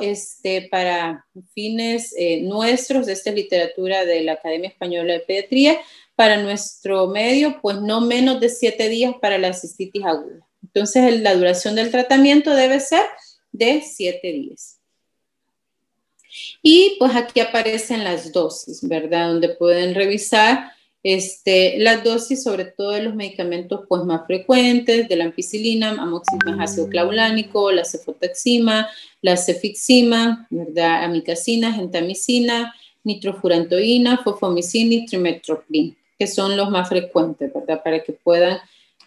[SPEAKER 1] para fines nuestros, esta es literatura de la Academia Española de Pediatría, para nuestro medio, pues no menos de 7 días para la cistitis aguda. Entonces, la duración del tratamiento debe ser de 7 días. Y pues aquí aparecen las dosis, ¿verdad? Donde pueden revisar las dosis, sobre todo de los medicamentos pues, más frecuentes, de la ampicilina, amoxicilina ácido clavulánico, la cefotaxima, la cefixima, ¿verdad? Amikacina, gentamicina, nitrofurantoína, fosfomicina y trimestoprim, que son los más frecuentes, ¿verdad? Para que puedan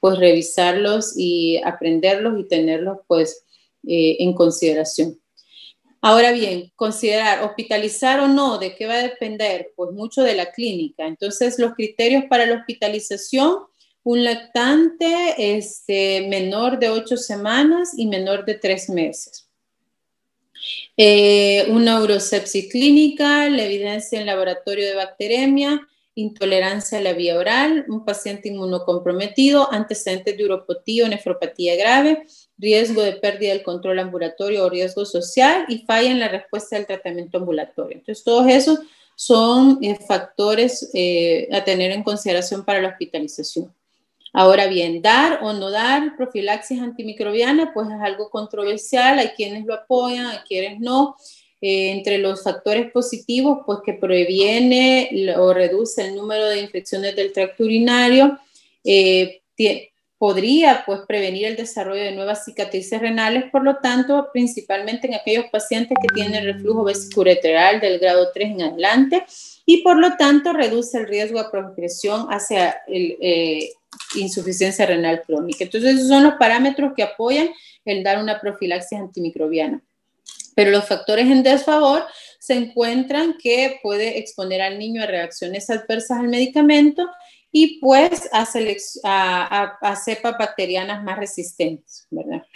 [SPEAKER 1] pues revisarlos y aprenderlos y tenerlos pues en consideración. Ahora bien, considerar hospitalizar o no, ¿de qué va a depender? Pues mucho de la clínica. Entonces, los criterios para la hospitalización, un lactante menor de 8 semanas y menor de 3 meses. Una urosepsis clínica, la evidencia en laboratorio de bacteremia, intolerancia a la vía oral, un paciente inmunocomprometido, antecedentes de uropatía o nefropatía grave, riesgo de pérdida del control ambulatorio o riesgo social y falla en la respuesta del tratamiento ambulatorio. Entonces, todos esos son factores a tener en consideración para la hospitalización. Ahora bien, dar o no dar profilaxis antimicrobiana, pues es algo controversial. Hay quienes lo apoyan, hay quienes no. Entre los factores positivos, pues que previene o reduce el número de infecciones del tracto urinario, podría pues prevenir el desarrollo de nuevas cicatrices renales, por lo tanto, principalmente en aquellos pacientes que tienen reflujo vesicoureteral del grado 3 en adelante, y por lo tanto reduce el riesgo de progresión hacia insuficiencia renal crónica. Entonces, esos son los parámetros que apoyan el dar una profilaxis antimicrobiana. Pero los factores en desfavor se encuentran que puede exponer al niño a reacciones adversas al medicamento y pues a cepas bacterianas más resistentes, ¿verdad?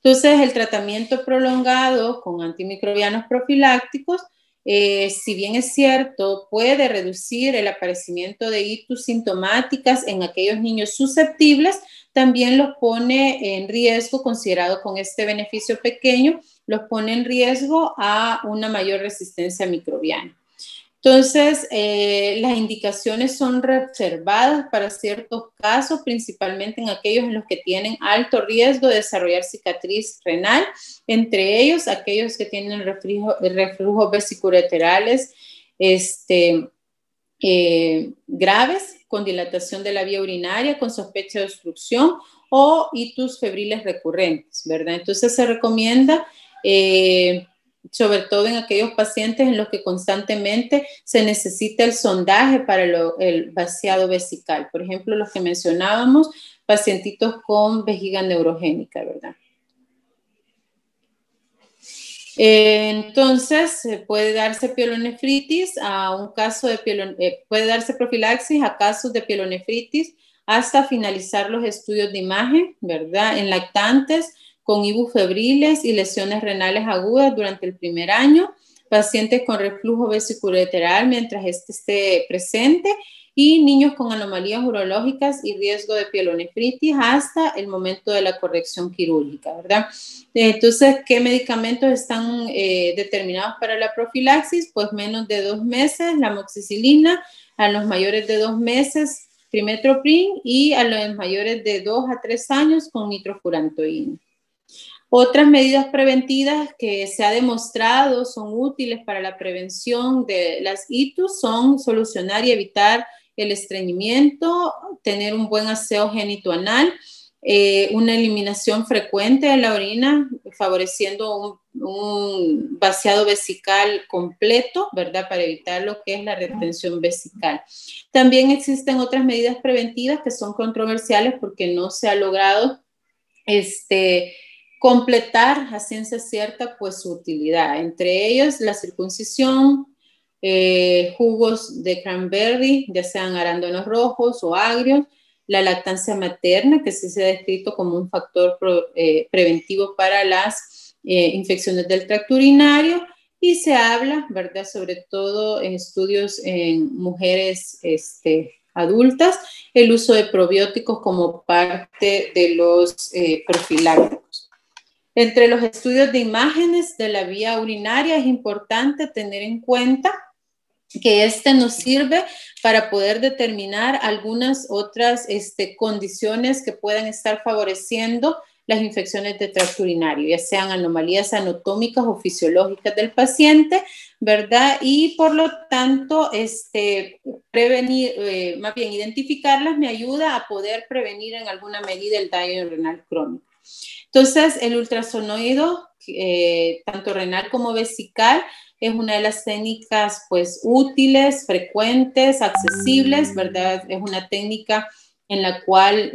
[SPEAKER 1] Entonces, el tratamiento prolongado con antimicrobianos profilácticos, si bien es cierto, puede reducir el aparecimiento de itus sintomáticas en aquellos niños susceptibles, también los pone en riesgo, considerado con este beneficio pequeño, los pone en riesgo a una mayor resistencia microbiana. Entonces, las indicaciones son reservadas para ciertos casos, principalmente en aquellos en los que tienen alto riesgo de desarrollar cicatriz renal, entre ellos aquellos que tienen reflujos vesicoureterales graves, con dilatación de la vía urinaria, con sospecha de obstrucción o itus febriles recurrentes, ¿verdad? Entonces se recomienda sobre todo en aquellos pacientes en los que constantemente se necesita el sondaje para el vaciado vesical. Por ejemplo, los que mencionábamos, pacientitos con vejiga neurogénica, ¿verdad? Entonces, puede darse pielonefritis a un caso de puede darse profilaxis a casos de pielonefritis hasta finalizar los estudios de imagen, ¿verdad? En lactantes, con ibus febriles y lesiones renales agudas durante el primer año, pacientes con reflujo vesicoureteral mientras este esté presente y niños con anomalías urológicas y riesgo de pielonefritis hasta el momento de la corrección quirúrgica, ¿verdad? Entonces, ¿qué medicamentos están determinados para la profilaxis? Pues menos de 2 meses, la amoxicilina, a los mayores de 2 meses, trimethoprim, y a los mayores de 2 a 3 años con nitrofurantoína. Otras medidas preventivas que se ha demostrado son útiles para la prevención de las itus son solucionar y evitar el estreñimiento, tener un buen aseo genitoanal, una eliminación frecuente de la orina, favoreciendo un vaciado vesical completo, ¿verdad? Para evitar lo que es la retención vesical. También existen otras medidas preventivas que son controversiales porque no se ha logrado completar a ciencia cierta pues su utilidad. Entre ellos la circuncisión, jugos de cranberry, ya sean arándanos rojos o agrios, la lactancia materna, que sí se ha descrito como un factor preventivo para las infecciones del tracto urinario, y se habla, ¿verdad?, sobre todo en estudios en mujeres adultas, el uso de probióticos como parte de los profilácticos. Entre los estudios de imágenes de la vía urinaria es importante tener en cuenta que nos sirve para poder determinar algunas otras condiciones que puedan estar favoreciendo las infecciones de tracto urinario, ya sean anomalías anatómicas o fisiológicas del paciente, ¿verdad? Y por lo tanto, prevenir, más bien identificarlas me ayuda a poder prevenir en alguna medida el daño renal crónico. Entonces, el ultrasonido, tanto renal como vesical, es una de las técnicas pues útiles, frecuentes, accesibles, ¿verdad? Es una técnica en la cual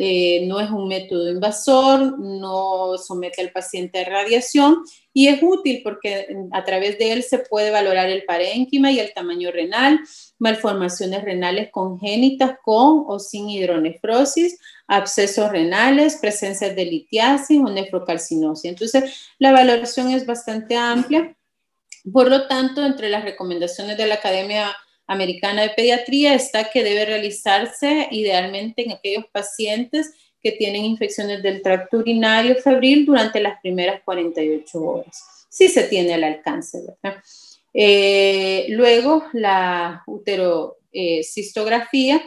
[SPEAKER 1] no es un método invasor, no somete al paciente a radiación y es útil porque a través de él se puede valorar el parénquima y el tamaño renal, malformaciones renales congénitas con o sin hidronefrosis, abscesos renales, presencias de litiasis o nefrocalcinosis. Entonces, la valoración es bastante amplia. Por lo tanto, entre las recomendaciones de la Academia Americana de Pediatría está que debe realizarse idealmente en aquellos pacientes que tienen infecciones del tracto urinario febril durante las primeras 48 horas, si se tiene al alcance, ¿verdad? Luego, la uterocistografía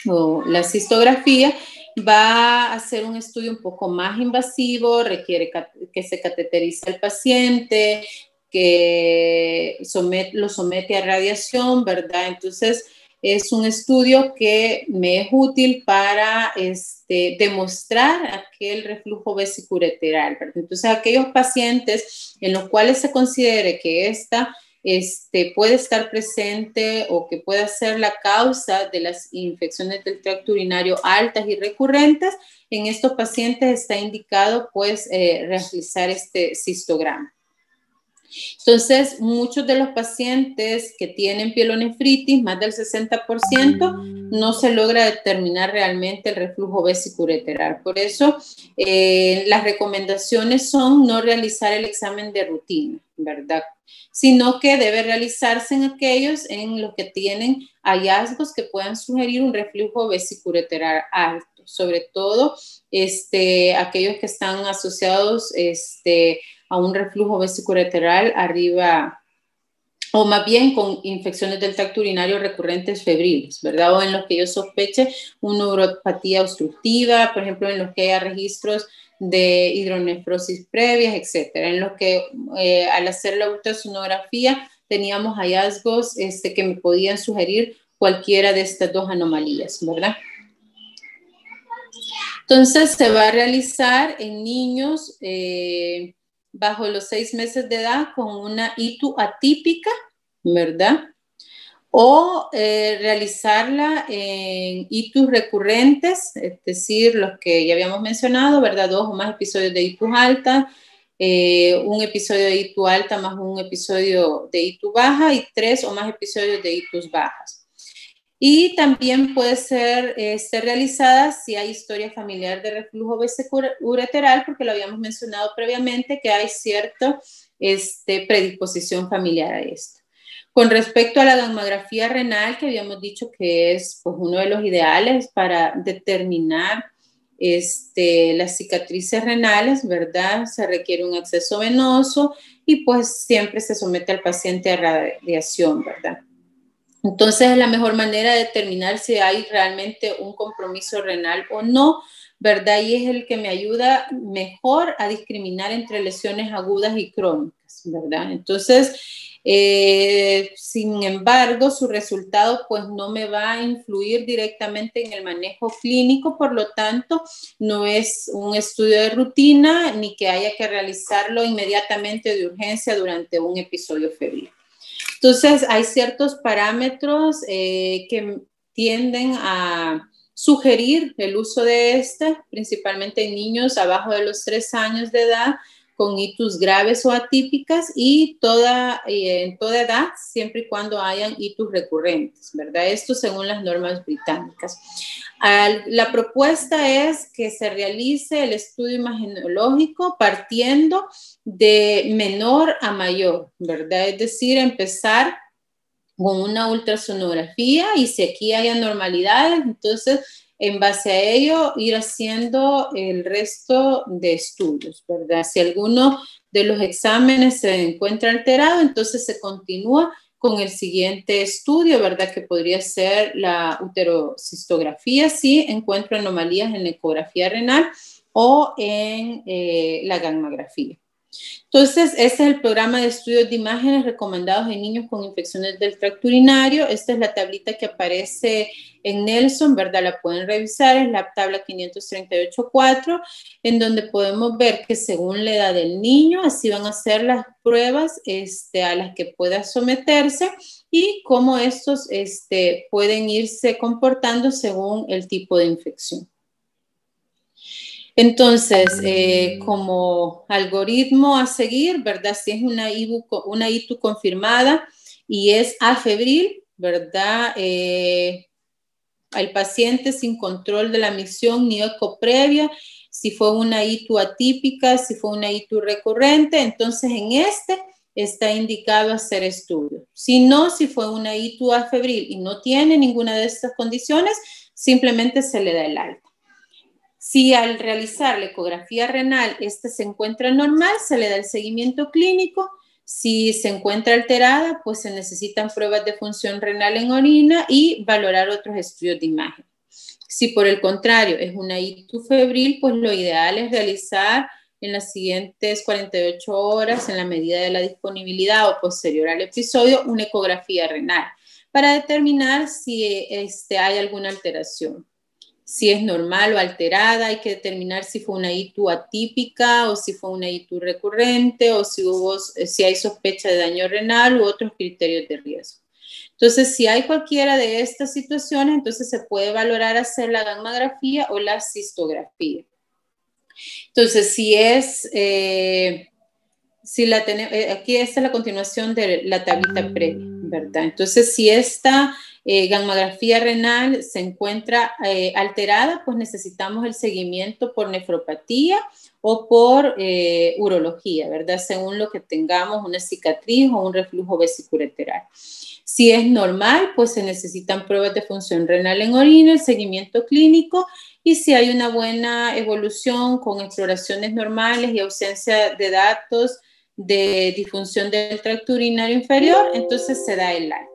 [SPEAKER 1] o la cistografía va a hacer un estudio un poco más invasivo, requiere que se cateterice al paciente, que lo somete a radiación, ¿verdad? Entonces, es un estudio que me es útil para demostrar aquel reflujo vesicureteral, ¿verdad? Entonces, aquellos pacientes en los cuales se considere que esta puede estar presente o que pueda ser la causa de las infecciones del tracto urinario altas y recurrentes, en estos pacientes está indicado pues realizar este cistograma. Entonces, muchos de los pacientes que tienen pielonefritis, más del 60%, no se logra determinar realmente el reflujo vesicureteral. Por eso, las recomendaciones son no realizar el examen de rutina, ¿verdad? Sino que debe realizarse en aquellos en los que tienen hallazgos que puedan sugerir un reflujo vesicureteral alto, sobre todo aquellos que están asociados a un reflujo vesicureteral arriba, o más bien con infecciones del tracto urinario recurrentes febriles, ¿verdad? O en los que yo sospeche una neuropatía obstructiva, por ejemplo, en los que haya registros de hidronefrosis previas, etcétera. En los que al hacer la ultrasonografía teníamos hallazgos que me podían sugerir cualquiera de estas dos anomalías, ¿verdad? Entonces se va a realizar en niños bajo los 6 meses de edad con una ITU atípica, ¿verdad? O realizarla en ITUs recurrentes, es decir, los que ya habíamos mencionado, ¿verdad? 2 o más episodios de ITUs alta, un episodio de ITU alta más un episodio de ITU baja y 3 o más episodios de ITUs bajas. Y también puede ser realizada si hay historia familiar de reflujo vesicureteral, porque lo habíamos mencionado previamente, que hay cierta predisposición familiar a esto. Con respecto a la gammagrafía renal, que habíamos dicho que es pues, uno de los ideales para determinar las cicatrices renales, ¿verdad? Se requiere un acceso venoso y pues siempre se somete al paciente a radiación, ¿verdad? Entonces, la mejor manera de determinar si hay realmente un compromiso renal o no, ¿verdad? Y es el que me ayuda mejor a discriminar entre lesiones agudas y crónicas, ¿verdad? Entonces, sin embargo, su resultado pues no me va a influir directamente en el manejo clínico, por lo tanto, no es un estudio de rutina ni que haya que realizarlo inmediatamente de urgencia durante un episodio febril. Entonces, hay ciertos parámetros que tienden a sugerir el uso de principalmente en niños abajo de los 3 años de edad, con ITUs graves o atípicas y en toda edad, siempre y cuando hayan ITUs recurrentes, ¿verdad? Esto según las normas británicas. La propuesta es que se realice el estudio imagenológico partiendo de menor a mayor, ¿verdad? Es decir, empezar con una ultrasonografía y si aquí hay anormalidades, entonces en base a ello ir haciendo el resto de estudios, ¿verdad? Si alguno de los exámenes se encuentra alterado, entonces se continúa con el siguiente estudio, ¿verdad? Que podría ser la uterocistografía si encuentro anomalías en la ecografía renal o en la gammagrafía. Entonces, este es el programa de estudios de imágenes recomendados en niños con infecciones del tracto urinario. Esta es la tablita que aparece en Nelson, ¿verdad? La pueden revisar, es la tabla 538.4, en donde podemos ver que según la edad del niño, así van a ser las pruebas a las que pueda someterse y cómo estos pueden irse comportando según el tipo de infección. Entonces, como algoritmo a seguir, ¿verdad? Si es una ITU confirmada y es afebril, ¿verdad? Al paciente sin control de la misión ni eco previa, si fue una ITU atípica, si fue una ITU recurrente, entonces en está indicado hacer estudio. Si no, si fue una ITU afebril y no tiene ninguna de estas condiciones, simplemente se le da el alta. Si al realizar la ecografía renal se encuentra normal, se le da el seguimiento clínico. Si se encuentra alterada, pues se necesitan pruebas de función renal en orina y valorar otros estudios de imagen. Si por el contrario es una ictus febril, pues lo ideal es realizar en las siguientes 48 horas, en la medida de la disponibilidad o posterior al episodio, una ecografía renal para determinar si hay alguna alteración. Si es normal o alterada, hay que determinar si fue una ictus atípica o si fue una ictus recurrente o si hay sospecha de daño renal u otros criterios de riesgo. Entonces, si hay cualquiera de estas situaciones, entonces se puede valorar hacer la gammagrafía o la cistografía. Entonces, aquí esta es la continuación de la tablita previa, ¿verdad? Entonces, si esta gammagrafía renal se encuentra alterada, pues necesitamos el seguimiento por nefropatía o por urología, ¿verdad? Según lo que tengamos, una cicatriz o un reflujo vesicoureteral. Si es normal, pues se necesitan pruebas de función renal en orina, el seguimiento clínico, y si hay una buena evolución con exploraciones normales y ausencia de datos de disfunción del tracto urinario inferior, entonces se da el alta.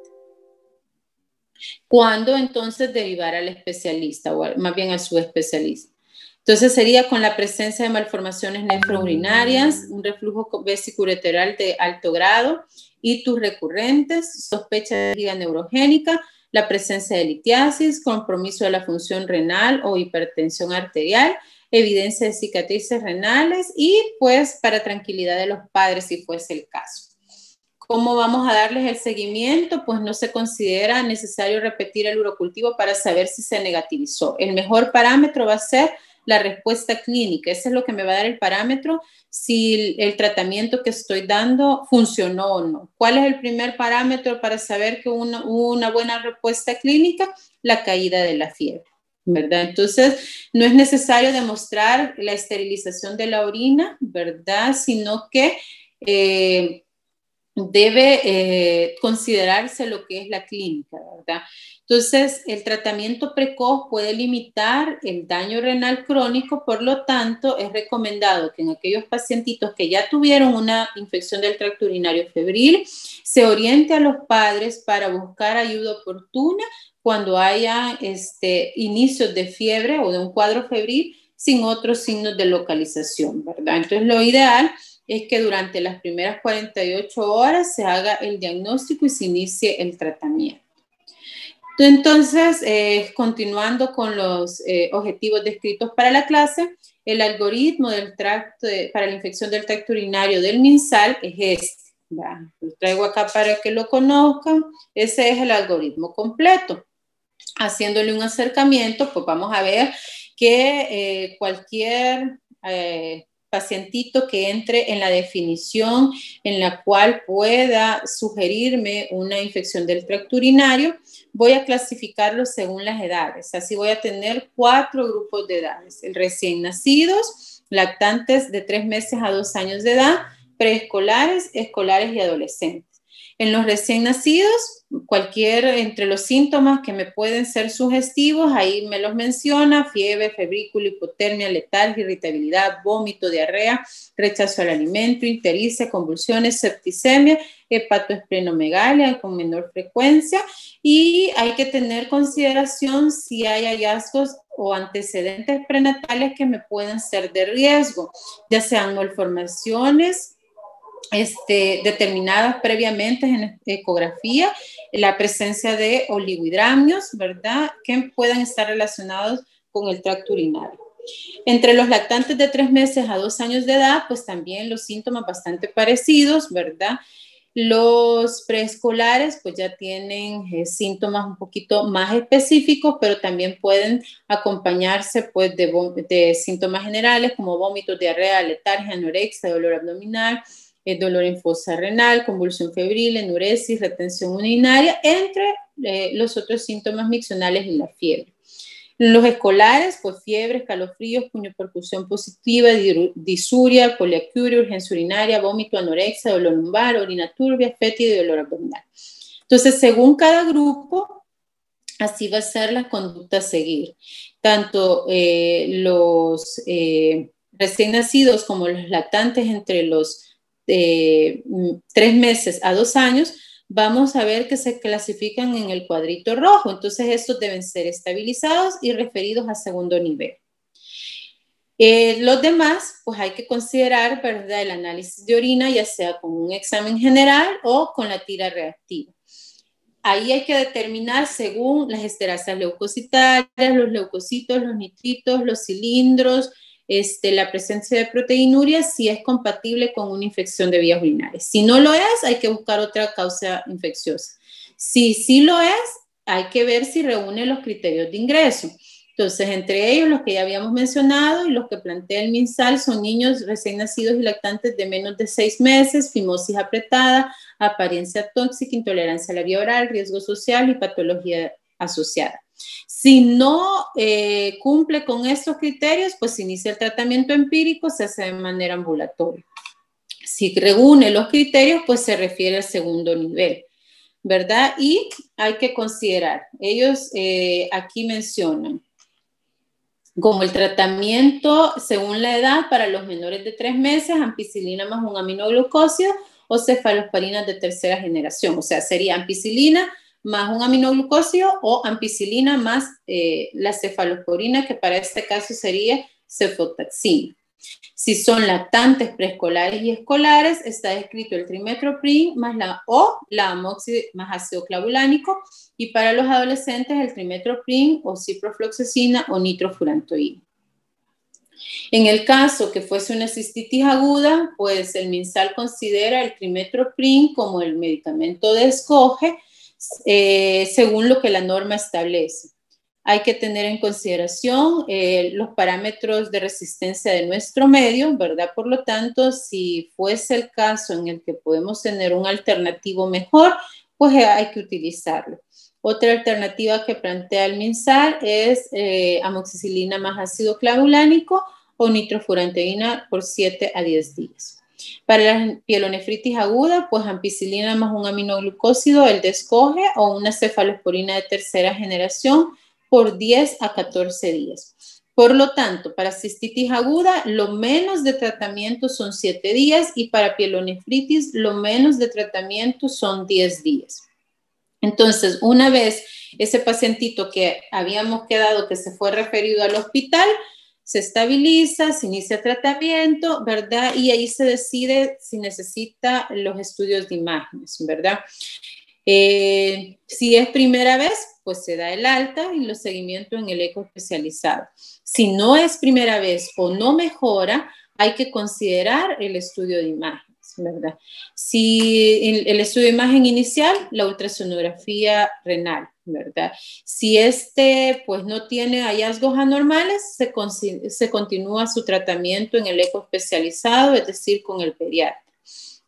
[SPEAKER 1] ¿Cuándo entonces derivar al especialista o más bien al subespecialista? Entonces sería con la presencia de malformaciones nefrourinarias, un reflujo vesicoureteral de alto grado, ictus recurrentes, sospecha de vejiga neurogénica, la presencia de litiasis, compromiso de la función renal o hipertensión arterial, evidencia de cicatrices renales y pues para tranquilidad de los padres si fuese el caso. ¿Cómo vamos a darles el seguimiento? Pues no se considera necesario repetir el urocultivo para saber si se negativizó. El mejor parámetro va a ser la respuesta clínica. Eso es lo que me va a dar el parámetro si el tratamiento que estoy dando funcionó o no. ¿Cuál es el primer parámetro para saber que hubo una buena respuesta clínica? La caída de la fiebre, ¿verdad? Entonces, no es necesario demostrar la esterilización de la orina, ¿verdad? Sino que debe considerarse lo que es la clínica, ¿verdad? Entonces, el tratamiento precoz puede limitar el daño renal crónico, por lo tanto, es recomendado que en aquellos pacientitos que ya tuvieron una infección del tracto urinario febril, se oriente a los padres para buscar ayuda oportuna cuando haya inicios de fiebre o de un cuadro febril sin otros signos de localización, ¿verdad? Entonces, lo ideal es que durante las primeras 48 horas se haga el diagnóstico y se inicie el tratamiento. Entonces, continuando con los objetivos descritos para la clase, el algoritmo para la infección del tracto urinario del MinSal es este. Lo traigo acá para que lo conozcan. Ese es el algoritmo completo. Haciéndole un acercamiento, pues vamos a ver que cualquier pacientito que entre en la definición en la cual pueda sugerirme una infección del tracto urinario, voy a clasificarlo según las edades. Así voy a tener 4 grupos de edades: el recién nacidos, lactantes de 3 meses a 2 años de edad, preescolares, escolares y adolescentes. En los recién nacidos, entre los síntomas que me pueden ser sugestivos, ahí me los menciona: fiebre, febrícula, hipotermia, letargia, irritabilidad, vómito, diarrea, rechazo al alimento, ictericia, convulsiones, septicemia, hepatoesplenomegalia con menor frecuencia, y hay que tener consideración si hay hallazgos o antecedentes prenatales que me pueden ser de riesgo, ya sean malformaciones determinadas previamente en ecografía, la presencia de oligohidramios, ¿verdad?, que puedan estar relacionados con el tracto urinario. Entre los lactantes de 3 meses a 2 años de edad, pues también los síntomas bastante parecidos, ¿verdad? Los preescolares pues ya tienen síntomas un poquito más específicos, pero también pueden acompañarse pues de síntomas generales como vómitos, diarrea, letargia, anorexia, dolor abdominal, dolor en fosa renal, convulsión febril, enuresis, retención urinaria, entre los otros síntomas miccionales y la fiebre. Los escolares, pues fiebre, escalofríos, puniopercusión positiva, disuria, poliacuria, urgencia urinaria, vómito, anorexia, dolor lumbar, orina turbia, fétida y dolor abdominal. Entonces, según cada grupo, así va a ser la conducta a seguir. Tanto los recién nacidos como los lactantes entre los 3 meses a 2 años vamos a ver que se clasifican en el cuadrito rojo. Entonces, estos deben ser estabilizados y referidos a segundo nivel. Los demás, pues hay que considerar, ¿verdad?, el análisis de orina, ya sea con un examen general o con la tira reactiva. Ahí hay que determinar según las esterasas leucocitarias, los leucocitos, los nitritos, los cilindros, la presencia de proteinuria, si es compatible con una infección de vías urinarias. Si no lo es, hay que buscar otra causa infecciosa. Si sí lo es, hay que ver si reúne los criterios de ingreso. Entonces, entre ellos, los que ya habíamos mencionado y los que plantea el MinSal son niños recién nacidos y lactantes de menos de 6 meses, fimosis apretada, apariencia tóxica, intolerancia a la vía oral, riesgo social y patología asociada. Si no cumple con estos criterios, pues se inicia el tratamiento empírico, se hace de manera ambulatoria. Si reúne los criterios, pues se refiere al segundo nivel, ¿verdad? Y hay que considerar, ellos aquí mencionan, como el tratamiento según la edad para los menores de 3 meses, ampicilina más un aminoglucósido o cefalosporinas de tercera generación. O sea, sería ampicilina más un aminoglucósido o ampicilina más la cefalosporina, que para este caso sería cefotaxina. Si son lactantes preescolares y escolares, está descrito el trimetoprim más la amoxi más ácido clavulánico, y para los adolescentes el trimetoprim o ciprofloxacina o nitrofurantoína. En el caso que fuese una cistitis aguda, pues el MinSal considera el trimetoprim como el medicamento de escoge según lo que la norma establece. Hay que tener en consideración los parámetros de resistencia de nuestro medio, ¿verdad? Por lo tanto, si fuese el caso en el que podemos tener un alternativo mejor, pues hay que utilizarlo. Otra alternativa que plantea el MinSal es amoxicilina más ácido clavulánico o nitrofurantoína por 7 a 10 días. Para la pielonefritis aguda, pues ampicilina más un aminoglucósido, el de escoge, o una cefalosporina de tercera generación por 10 a 14 días. Por lo tanto, para cistitis aguda, lo menos de tratamiento son 7 días y para pielonefritis, lo menos de tratamiento son 10 días. Entonces, una vez ese pacientito que habíamos quedado que se fue referido al hospital, se estabiliza, se inicia tratamiento, ¿verdad? Y ahí se decide si necesita los estudios de imágenes, ¿verdad? Si es primera vez, pues se da el alta y los seguimientos en el eco especializado. Si no es primera vez o no mejora, hay que considerar el estudio de imágenes, ¿verdad? Si el estudio de imagen inicial, la ultrasonografía renal, ¿verdad? Si pues no tiene hallazgos anormales, se continúa su tratamiento en el eco especializado, es decir, con el pediatra.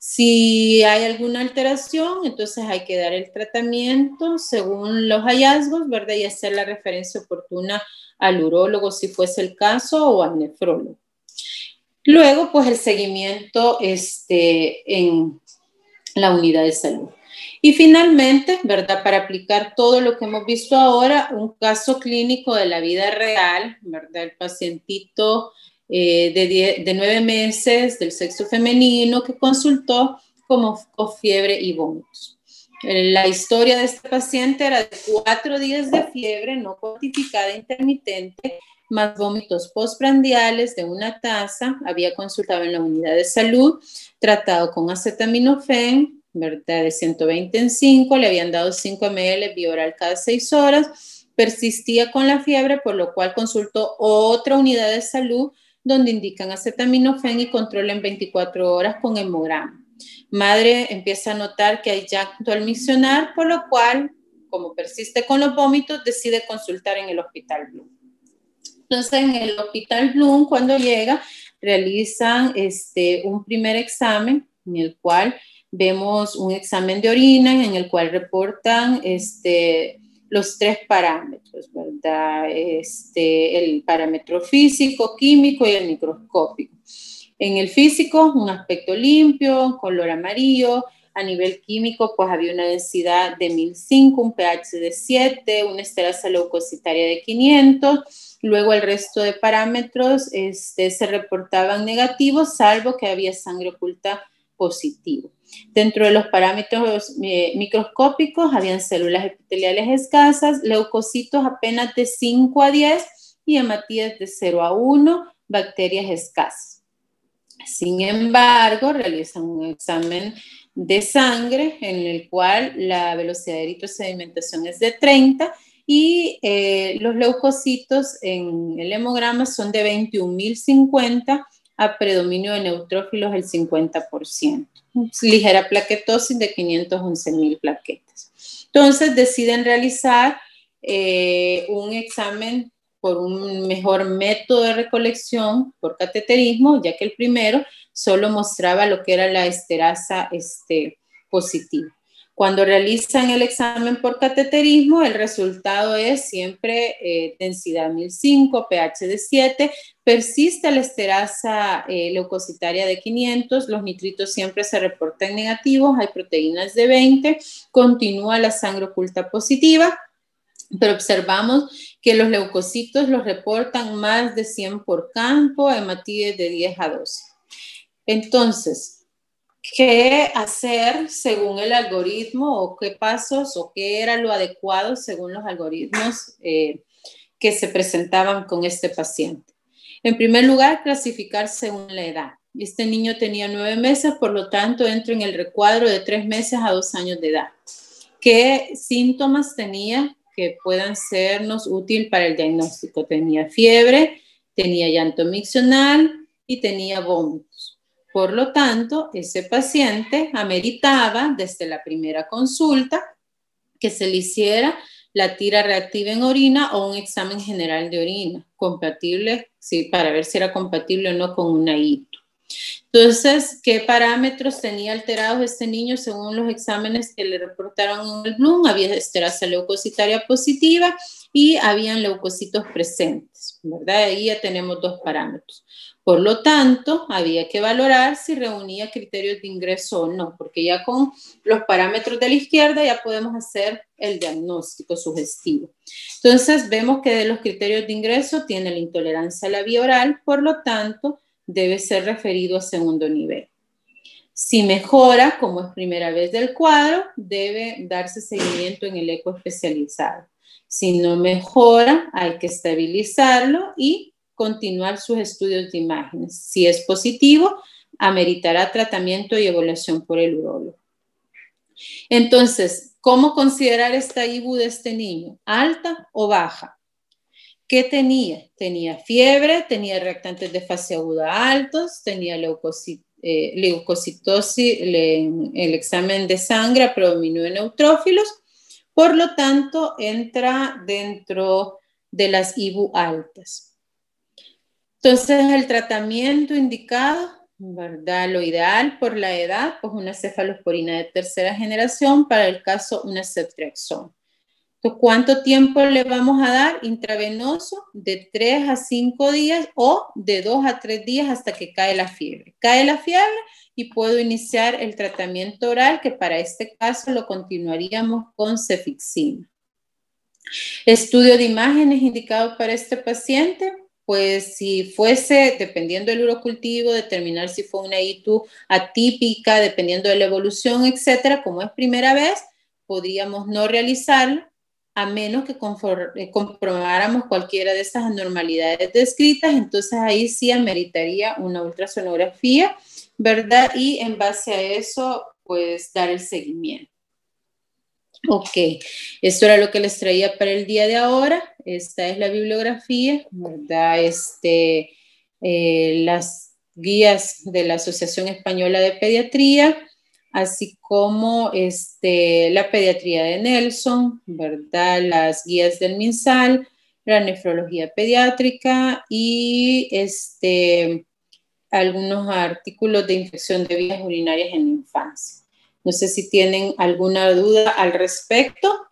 [SPEAKER 1] Si hay alguna alteración, entonces hay que dar el tratamiento según los hallazgos, ¿verdad? Y hacer la referencia oportuna al urólogo, si fuese el caso, o al nefrólogo. Luego, pues el seguimiento en la unidad de salud. Y finalmente, ¿verdad? Para aplicar todo lo que hemos visto ahora, un caso clínico de la vida real, ¿verdad? El pacientito de 9 meses del sexo femenino que consultó con fiebre y vómitos. La historia de este paciente era de 4 días de fiebre no cuantificada intermitente, más vómitos postprandiales de 1 taza. Había consultado en la unidad de salud, tratado con acetaminofén, ¿verdad? De 120 en 5, le habían dado 5 ml vía oral cada 6 horas, persistía con la fiebre, por lo cual consultó otra unidad de salud donde indican acetaminofén y control en 24 horas con hemograma. Madre empieza a notar que hay llanto al misionar, por lo cual, como persiste con los vómitos, decide consultar en el Hospital Bloom. Entonces, en el Hospital Bloom, cuando llega, realizan un primer examen en el cual vemos un examen de orina en el cual reportan los 3 parámetros, ¿verdad? El parámetro físico, químico y el microscópico. En el físico, un aspecto limpio, color amarillo. A nivel químico, pues había una densidad de 1005, un pH de 7, una esterasa leucocitaria de 500. Luego el resto de parámetros se reportaban negativos, salvo que había sangre oculta positivo. Dentro de los parámetros microscópicos habían células epiteliales escasas, leucocitos apenas de 5 a 10 y hematíes de 0 a 1, bacterias escasas. Sin embargo, realizan un examen de sangre en el cual la velocidad de eritrosedimentación es de 30 y los leucocitos en el hemograma son de 21.050 a predominio de neutrófilos el 50%. Ligera plaquetosis de 511.000 plaquetas. Entonces deciden realizar un examen por un mejor método de recolección por cateterismo, ya que el primero solo mostraba lo que era la esterasa positiva. Cuando realizan el examen por cateterismo, el resultado es siempre densidad 1005, pH de 7, persiste la esterasa leucocitaria de 500, los nitritos siempre se reportan negativos, hay proteínas de 20, continúa la sangre oculta positiva, pero observamos que los leucocitos los reportan más de 100 por campo, hematíes de 10 a 12. Entonces, ¿qué hacer según el algoritmo o qué pasos o qué era lo adecuado según los algoritmos que se presentaban con este paciente? En primer lugar, clasificar según la edad. Este niño tenía 9 meses, por lo tanto, entra en el recuadro de 3 meses a 2 años de edad. ¿Qué síntomas tenía que puedan sernos útil para el diagnóstico? Tenía fiebre, tenía llanto miccional y tenía vómitos. Por lo tanto, ese paciente ameritaba desde la primera consulta que se le hiciera la tira reactiva en orina o un examen general de orina, compatible, sí, para ver si era compatible o no con una ITU. Entonces, ¿qué parámetros tenía alterados este niño según los exámenes que le reportaron en el Bloom? Había esterasa leucocitaria positiva y habían leucocitos presentes, ¿verdad? Ahí ya tenemos 2 parámetros. Por lo tanto, había que valorar si reunía criterios de ingreso o no, porque ya con los parámetros de la izquierda ya podemos hacer el diagnóstico sugestivo. Entonces, vemos que de los criterios de ingreso tiene la intolerancia a la vía oral, por lo tanto, debe ser referido a segundo nivel. Si mejora, como es primera vez del cuadro, debe darse seguimiento en el eco especializado. Si no mejora, hay que estabilizarlo y continuar sus estudios de imágenes. Si es positivo, ameritará tratamiento y evaluación por el urólogo. Entonces, ¿cómo considerar esta IBU de este niño? ¿Alta o baja? ¿Qué tenía? Tenía fiebre, tenía reactantes de fase aguda altos, tenía leucocitosis, el examen de sangre a predominio de neutrófilos, por lo tanto entra dentro de las IBU altas. Entonces el tratamiento indicado, ¿verdad? Lo ideal por la edad, pues una cefalosporina de tercera generación, para el caso una ceftriaxona. Entonces, ¿cuánto tiempo le vamos a dar? Intravenoso de 3 a 5 días o de 2 a 3 días hasta que cae la fiebre. Cae la fiebre y puedo iniciar el tratamiento oral, que para este caso lo continuaríamos con cefixima. Estudio de imágenes indicado para este paciente, pues si fuese, dependiendo del urocultivo, determinar si fue una ITU atípica, dependiendo de la evolución, etcétera. Como es primera vez, podríamos no realizarlo, a menos que comprobáramos cualquiera de estas anormalidades descritas. Entonces ahí sí ameritaría una ultrasonografía, ¿verdad? Y en base a eso, pues dar el seguimiento. Ok, esto era lo que les traía para el día de ahora. Esta es la bibliografía, ¿verdad? Las guías de la Asociación Española de Pediatría, así como la pediatría de Nelson, ¿verdad? Las guías del MinSal, la nefrología pediátrica y algunos artículos de infección de vías urinarias en la infancia. No sé si tienen alguna duda al respecto.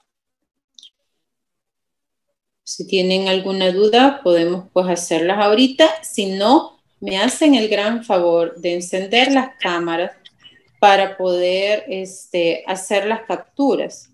[SPEAKER 1] Si tienen alguna duda, podemos pues hacerlas ahorita. Si no, me hacen el gran favor de encender las cámaras para poder hacer las capturas.